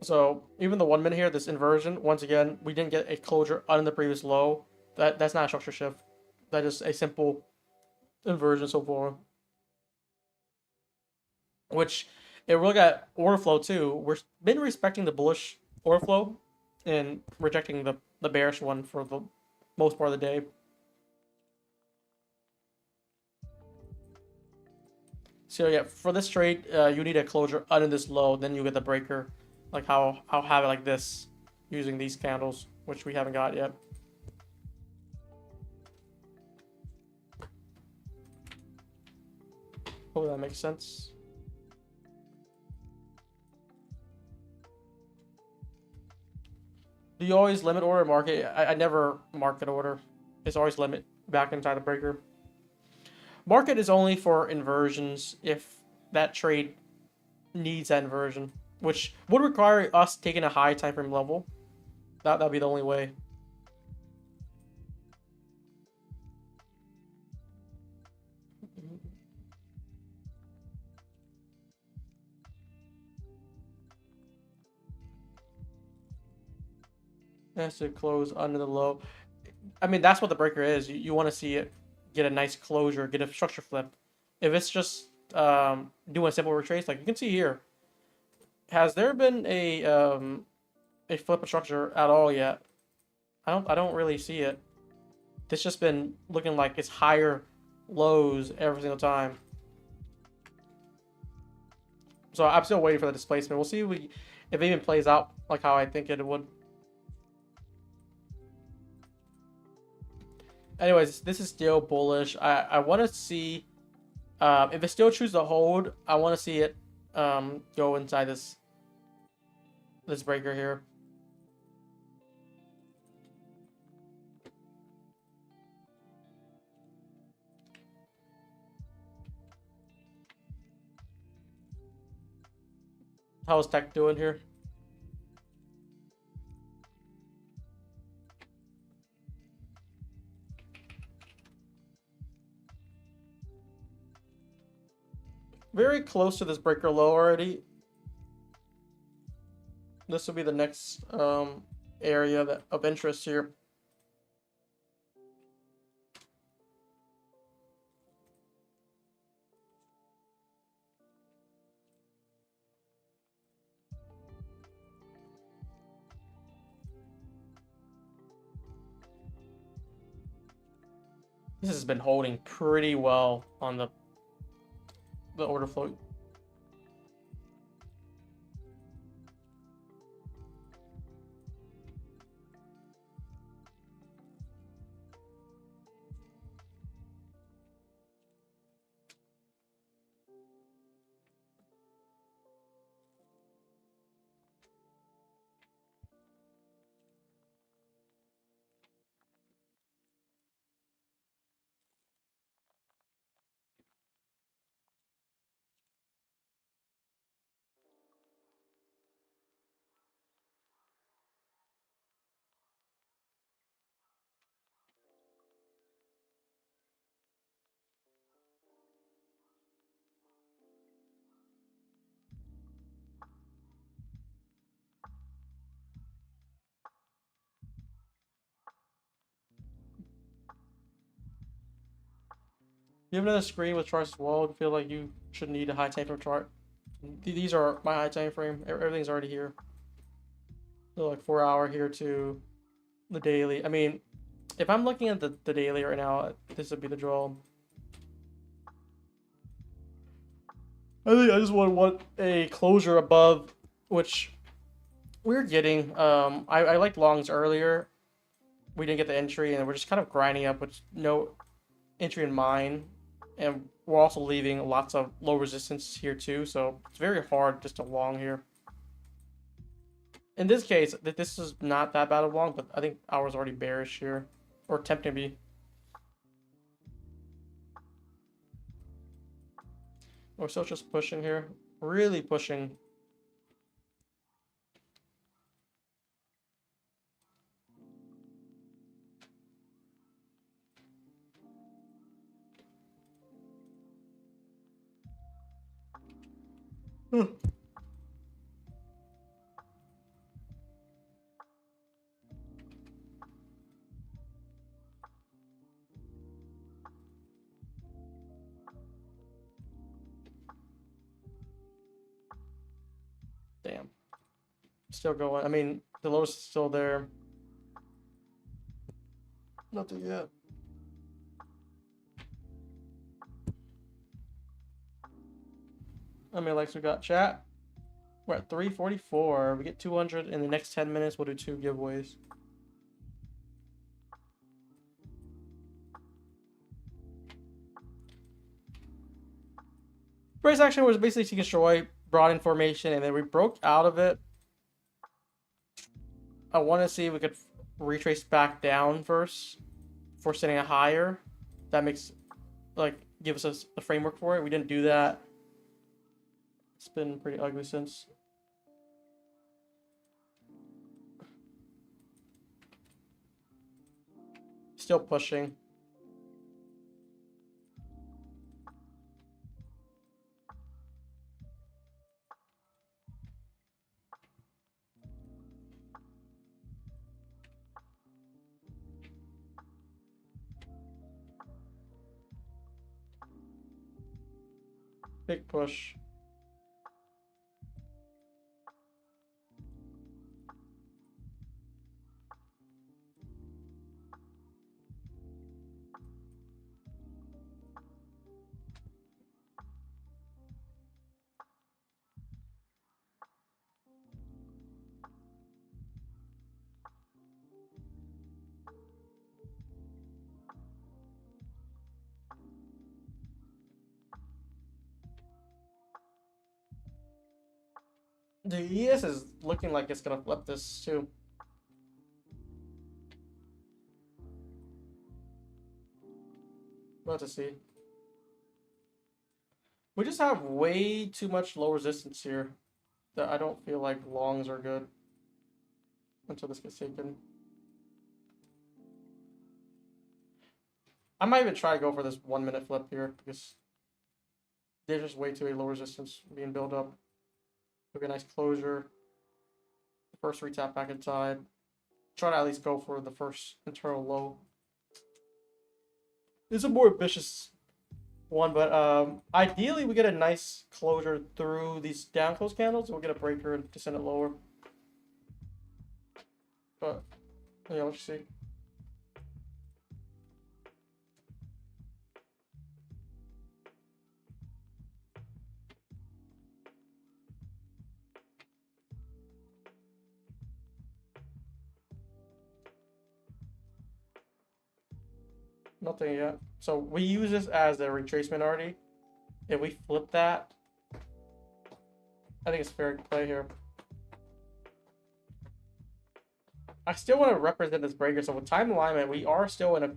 So even the 1 minute here, this inversion, once again, we didn't get a closure under the previous low. That's not a structure shift. That is a simple inversion so far. Which, if we look at order flow too, we've been respecting the bullish order flow and rejecting the bearish one for the most part of the day. So yeah, for this trade, you need a closure under this low, then you get the breaker. Like how I'll have it like this, using these candles, which we haven't got yet. Hope that makes sense. Do you always limit order market? I never market order. It's always limit back inside the breaker. Market is only for inversions if that trade needs that inversion, which would require us taking a high time frame level. That'd be the only way. Has to close under the low. I mean, that's what the breaker is. You want to see it get a nice closure, get a structure flip. If it's just doing a simple retrace, like you can see here, has there been a flip of structure at all yet? I don't really see it. It's just been looking like it's higher lows every single time. So I'm still waiting for the displacement. We'll see if it even plays out like how I think it would. Anyways, this is still bullish. I want to see if it still chooses to hold. I want to see it go inside this breaker here. How's tech doing here? Very close to this breaker low already. This will be the next area of interest here. This has been holding pretty well on the the order flow. You have another screen with charts as well. I feel like you should need a high time frame chart. These are my high time frame. Everything's already here. So like 4 hour here to the daily. I mean, if I'm looking at the daily right now, this would be the draw. I think I just want a closure above, which we're getting. I liked longs earlier. We didn't get the entry, and we're just kind of grinding up with no entry in mind. And we're also leaving lots of low resistance here too, so it's very hard just to long here. In this case, this is not that bad of long, but I think ours already bearish here, or attempting to be. We're still just pushing here, really pushing. Damn. Still going. I mean, the lowest is still there. Nothing yet. I mean, like, we got chat. We're at 344. We get 200 in the next 10 minutes. We'll do 2 giveaways. Price action was basically to destroy broad information, and then we broke out of it. I want to see if we could retrace back down first before setting it higher. That makes, like, gives us the framework for it. We didn't do that. It's been pretty ugly since. Still pushing. Big push. The ES is looking like it's gonna flip this too. About to see. We just have way too much low resistance here that I don't feel like longs are good until this gets taken. I might even try to go for this 1 minute flip here because there's just way too low resistance being built up. Look, a nice closure. The first retap back inside. Try to at least go for the first internal low. This is a more ambitious one, but ideally we get a nice closure through these down close candles. We'll get a breaker and descend it lower. But yeah, let's see. Nothing yet. So we use this as a retracement already. If we flip that, I think it's fair play here. I still want to represent this breaker. So with time alignment, we are still in a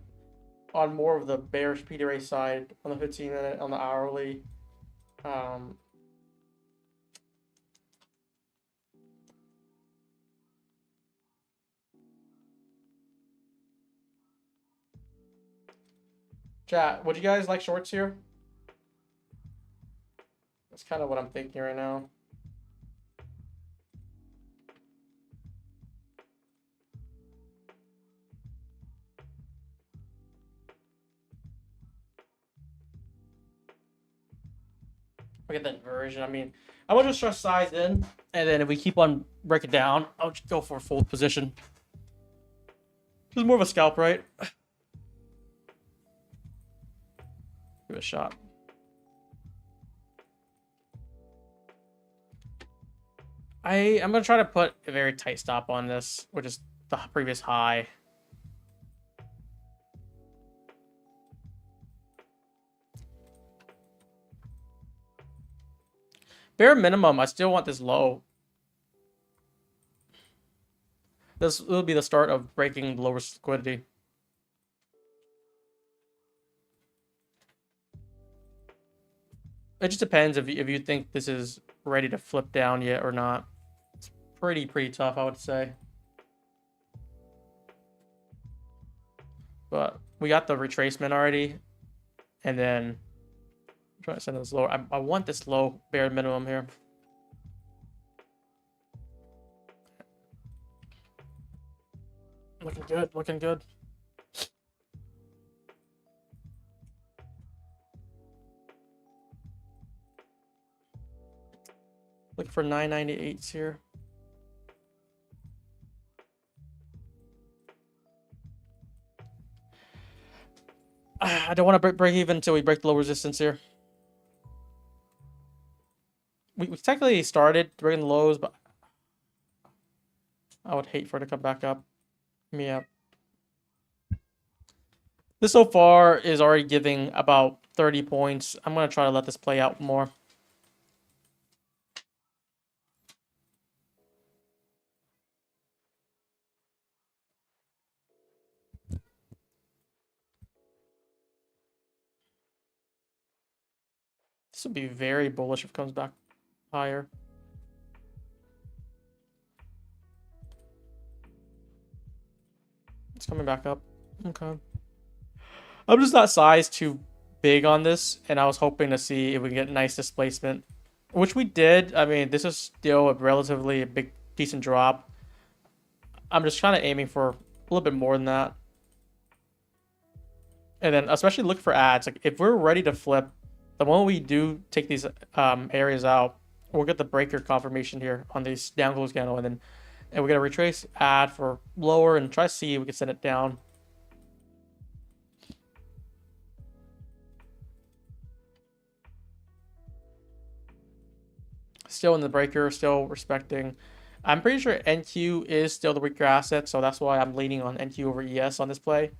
on more of the bearish PDRA side on the 15-minute, on the hourly. Chat, would you guys like shorts here? That's kind of what I'm thinking right now. Look at that version. I mean, I want to just size in, and then if we keep on breaking down, I'll just go for a full position. This is more of a scalp, right? Give it a shot. I'm gonna try to put a very tight stop on this, which is the previous high. Bare minimum, I still want this low. This will be the start of breaking the lower liquidity. It just depends if you think this is ready to flip down yet or not. It's pretty tough, I would say. But we got the retracement already, and then I'm trying to send this lower. I want this low bare minimum here. Looking good, looking good. Looking for 998s here. I don't want to break even until we break the low resistance here. We technically started breaking the lows, but I would hate for it to come back up. Yeah. This so far is already giving about 30 points. I'm going to try to let this play out more. This would be very bullish if it comes back higher. It's coming back up. Okay. I'm just not sized too big on this, and I was hoping to see if we can get nice displacement, which we did. I mean, this is still a relatively big, decent drop. I'm just kind of aiming for a little bit more than that. And then especially look for ads. Like if we're ready to flip, the moment we do take these areas out, we'll get the breaker confirmation here on this down close candle, and we're gonna retrace ad for lower and try to see if we can send it down. Still in the breaker, still respecting. I'm pretty sure NQ is still the weaker asset, so that's why I'm leaning on NQ over ES on this play.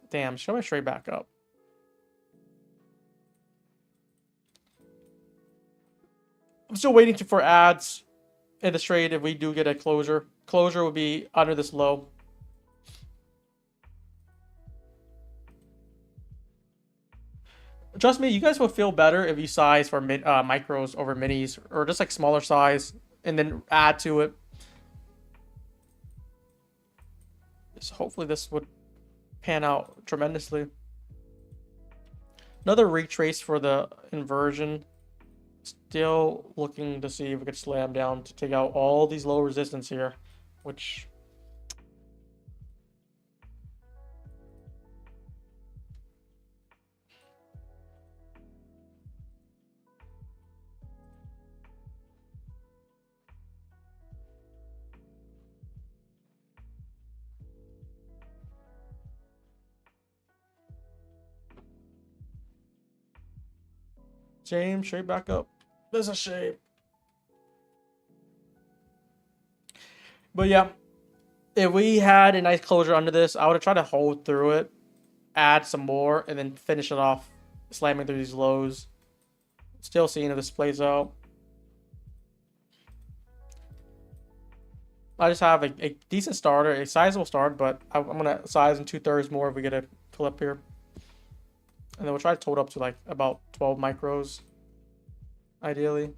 Damn, show me straight back up. I'm still waiting for ads in the trade if we do get a closure. Closure would be under this low. Trust me, you guys will feel better if you size for micros over minis, or just like smaller size and then add to it. So hopefully this would pan out tremendously. Another retrace for the inversion. Still looking to see if we could slam down to take out all these low resistance here, which James, straight back up. There's a shame. But yeah, If we had a nice closure under this, I would have tried to hold through it, add some more, and then finish it off slamming through these lows. Still seeing if this plays out. I just have a decent starter, a sizable start, but I'm going to size in 2/3 more if we get a flip here. And then we'll try to total up to like about 12 micros, ideally.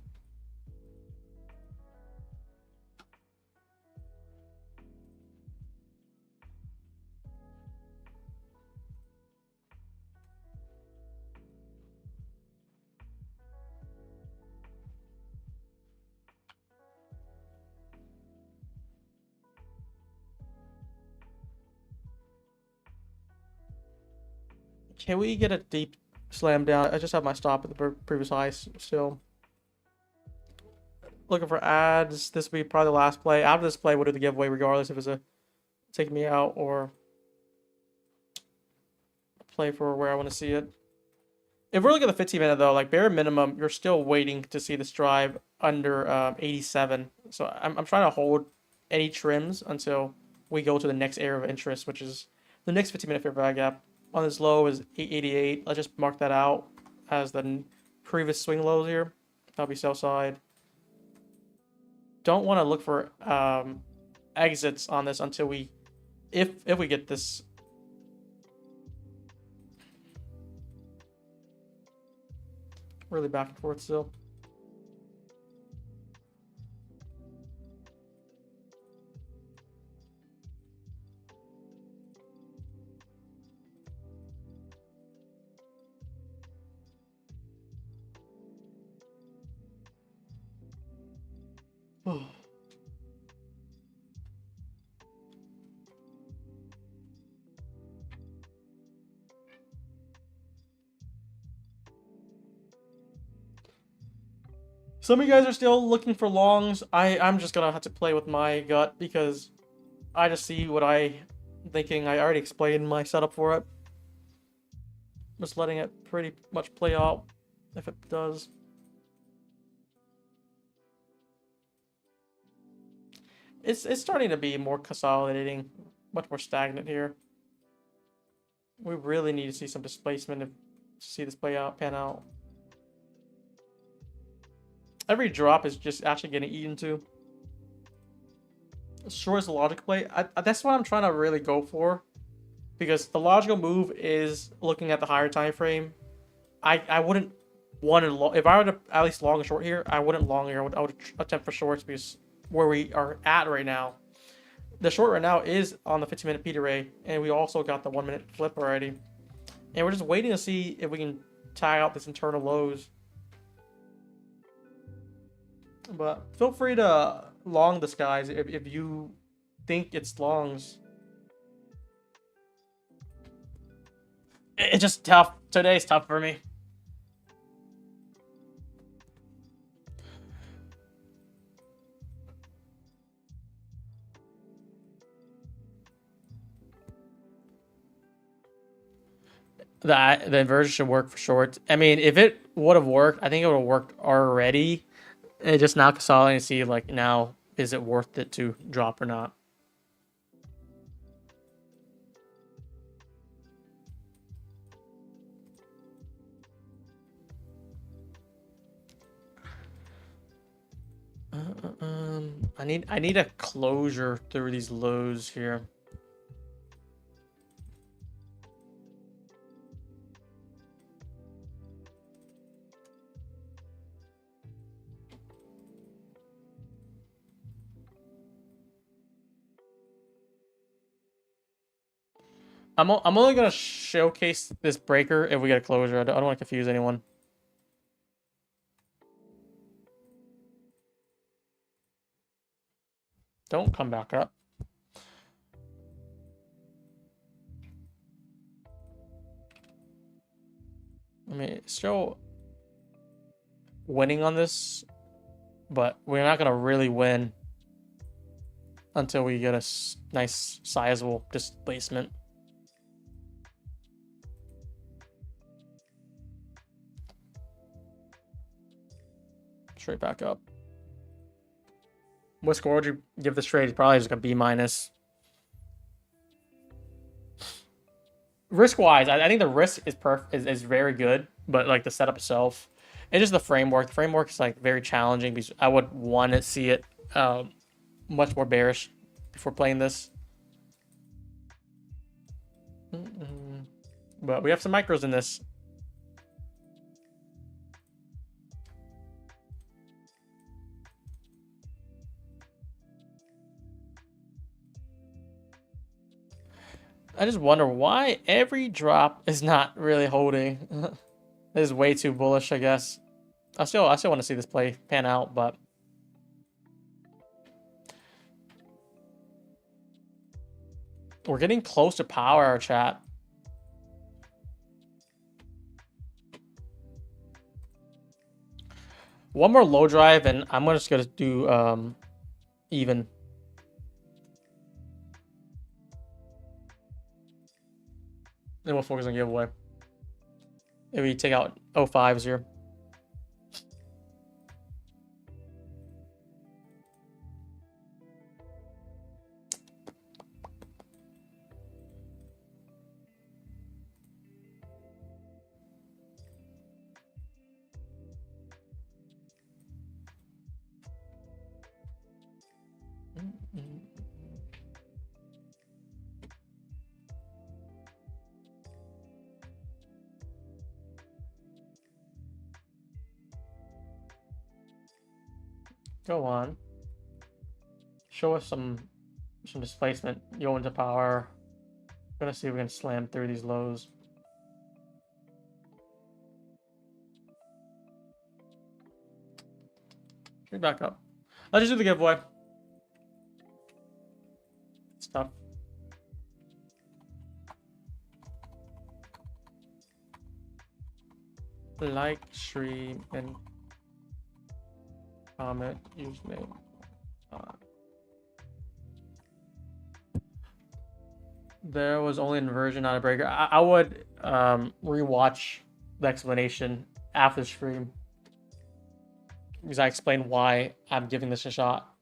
Can we get a deep slam down? I just have my stop at the previous high still. Looking for ads. This will be probably the last play. After this play, we'll do the giveaway regardless if it's a take me out or play for where I want to see it. If we're looking at the 15-minute though, like bare minimum, you're still waiting to see this drive under 87. So I'm trying to hold any trims until we go to the next area of interest, which is the next 15-minute fair value gap. On this low is 888. Let's just mark that out as the previous swing lows here. That'll be sell side. Don't want to look for exits on this until we, if we get this. Really back and forth still. Some of you guys are still looking for longs. I'm just gonna have to play with my gut because I just see what I thinking. I already explained my setup for it. Just letting it pretty much play out if it does. It's starting to be more consolidating, much more stagnant here. We really need to see some displacement to see this pan out. Every drop is just actually getting eaten to. Sure is a logical play. That's what I'm trying to really go for. Because the logical move is looking at the higher time frame. I wouldn't want to if I were to at least long and short here, I wouldn't long here. I would attempt for shorts because where we are at right now. The short right now is on the 15-minute P ray, and we also got the 1-minute flip already. And we're just waiting to see if we can tie out this internal lows. But feel free to long this, guys, if you think it's longs. It's just tough. Today's tough for me. The inversion should work for short. I mean, if it would have worked, I think it would have worked already. It just now consolidating to see, like, now, is it worth it to drop or not? I need a closure through these lows here. I'm only gonna showcase this breaker if we get a closure. I don't want to confuse anyone. Don't come back up. I mean, still winning on this, but we're not gonna really win until we get a nice sizable displacement. Straight back up. What score would you give this trade? Probably just like a B-. risk wise, I think the risk is very good, but like the setup itself, it's just the framework. The framework is like very challenging because I would want to see it much more bearish before playing this. But we have some micros in this. I just wonder why every drop is not really holding. This is way too bullish, I guess. I still want to see this play pan out, but we're getting close to power hour, chat. One more low drive, and I'm just gonna do even. Then we'll focus on giveaway. If we take out 05s here. Go on. Show us some displacement. Go into power. Gonna see if we can slam through these lows. Should back up. Let's just do the giveaway. It's tough. Like, stream, and comment, username. There was only an inversion, not a breaker. I would rewatch the explanation after the stream because I explained why I'm giving this a shot.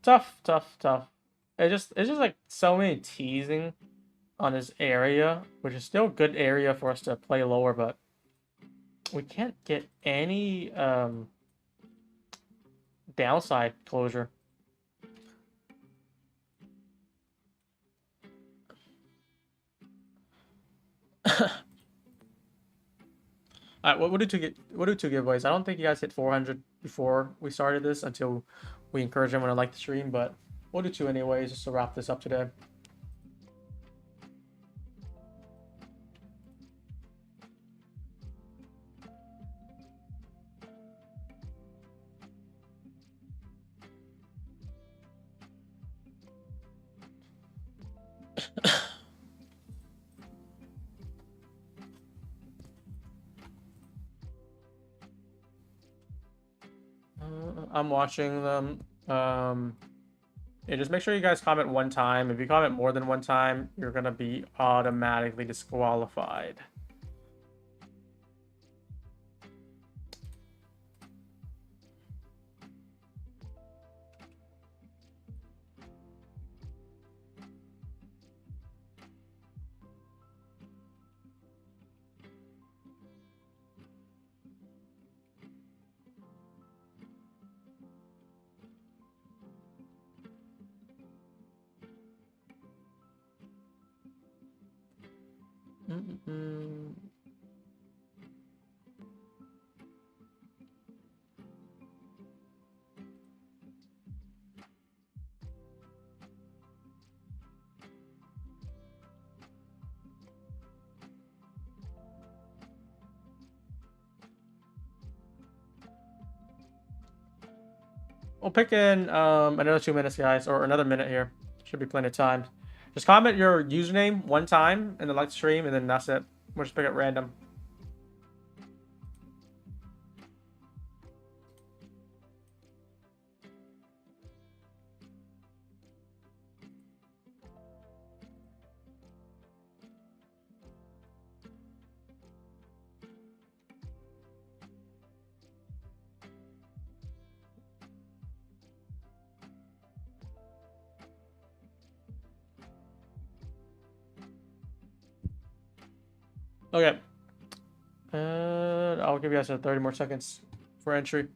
Tough. It's just like so many teasing on this area, which is still a good area for us to play lower, but we can't get any downside closure. Alright, we'll do two giveaways. I don't think you guys hit 400 before we started this until we encourage everyone to like the stream, but we'll do two anyways just to wrap this up today. I'm watching them. Yeah, just make sure you guys comment one time. If you comment more than one time, you're gonna be automatically disqualified. We'll pick in another 2 minutes, guys, or another minute here. Should be plenty of time. Just comment your username one time and then like the stream, and then that's it. We'll just pick at random. Okay. I'll give you guys 30 more seconds for entry.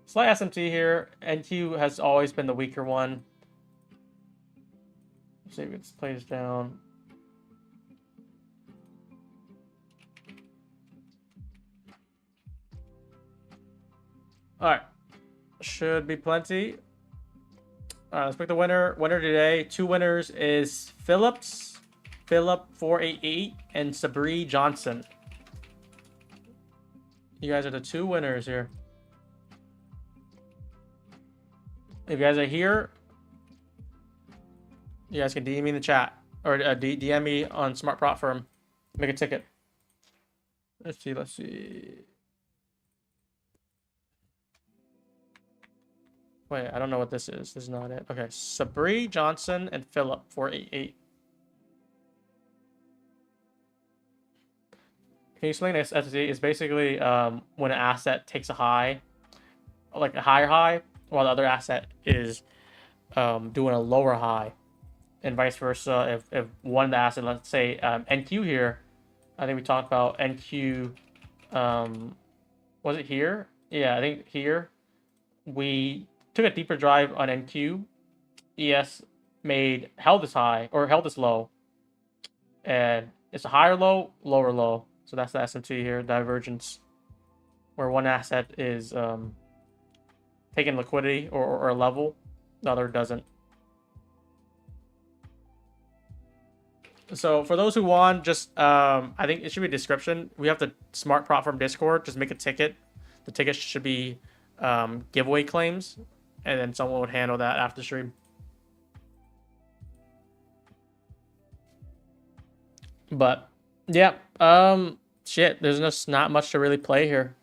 Slight SMT here. NQ has always been the weaker one. Let's see if it plays down. Alright. Should be plenty. Alright, let's pick the winner. Winner today. 2 winners is Philip 488 and Sabri Johnson. You guys are the 2 winners here. If you guys are here, you guys can DM me in the chat or DM me on Smart Prop Firm. Make a ticket. Let's see. Wait, I don't know what this is. This is not it. Okay, Sabri Johnson and Philip 488. Can you explain this? SSD is basically when an asset takes a high, like a higher high, while the other asset is doing a lower high, and vice versa. If one of the assets, let's say NQ here, I think we talked about NQ. Was it here? Yeah, I think here we took a deeper drive on NQ. ES held this high or held this low, and it's a higher low, lower low. So that's the SMT here, divergence, where one asset is taking liquidity or a level, the other doesn't. So for those who want, just I think it should be a description. We have the Smart Prop Firm Discord. Just make a ticket. The ticket should be giveaway claims, and then someone would handle that after stream. But yeah, shit, there's just not much to really play here.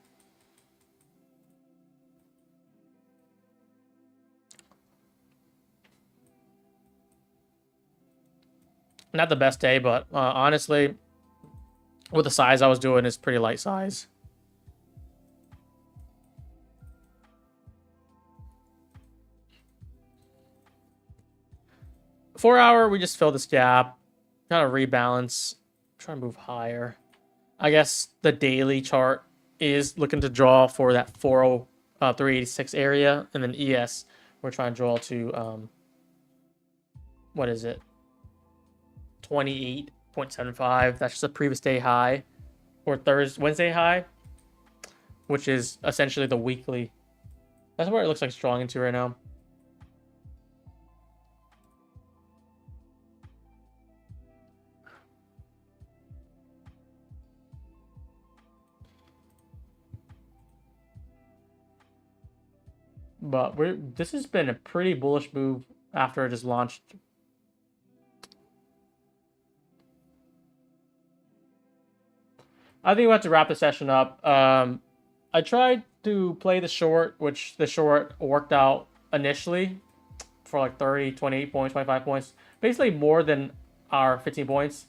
Not the best day, but honestly, with the size I was doing, it's pretty light size. For 4 hour, we just fill this gap, kind of rebalance, try to move higher. I guess the daily chart is looking to draw for that 386 area, and then ES, we're trying to draw to what is it? 28.75. That's just a previous day high, or Wednesday high, which is essentially the weekly. That's where it looks like it's drawing into right now. But this has been a pretty bullish move after it just launched. I think we have to wrap the session up. I tried to play the short, which the short worked out initially for like 30, 28 points, 25 points. Basically more than our 15 points.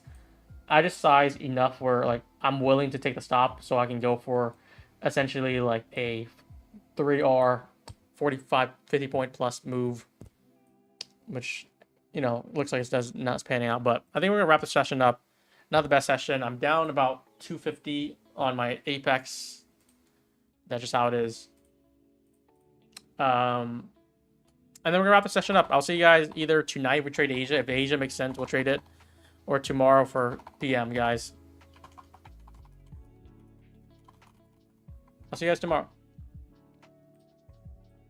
I just sized enough where like I'm willing to take the stop so I can go for essentially like a 3R 45, 50 point plus move, which, you know, looks like it's not panning out. But I think we're gonna wrap the session up. Not the best session. I'm down about 250 on my Apex. That's just how it is. And then we're gonna wrap the session up. I'll see you guys either tonight if we trade Asia. If Asia makes sense, we'll trade it, or tomorrow for PM, guys. I'll see you guys tomorrow.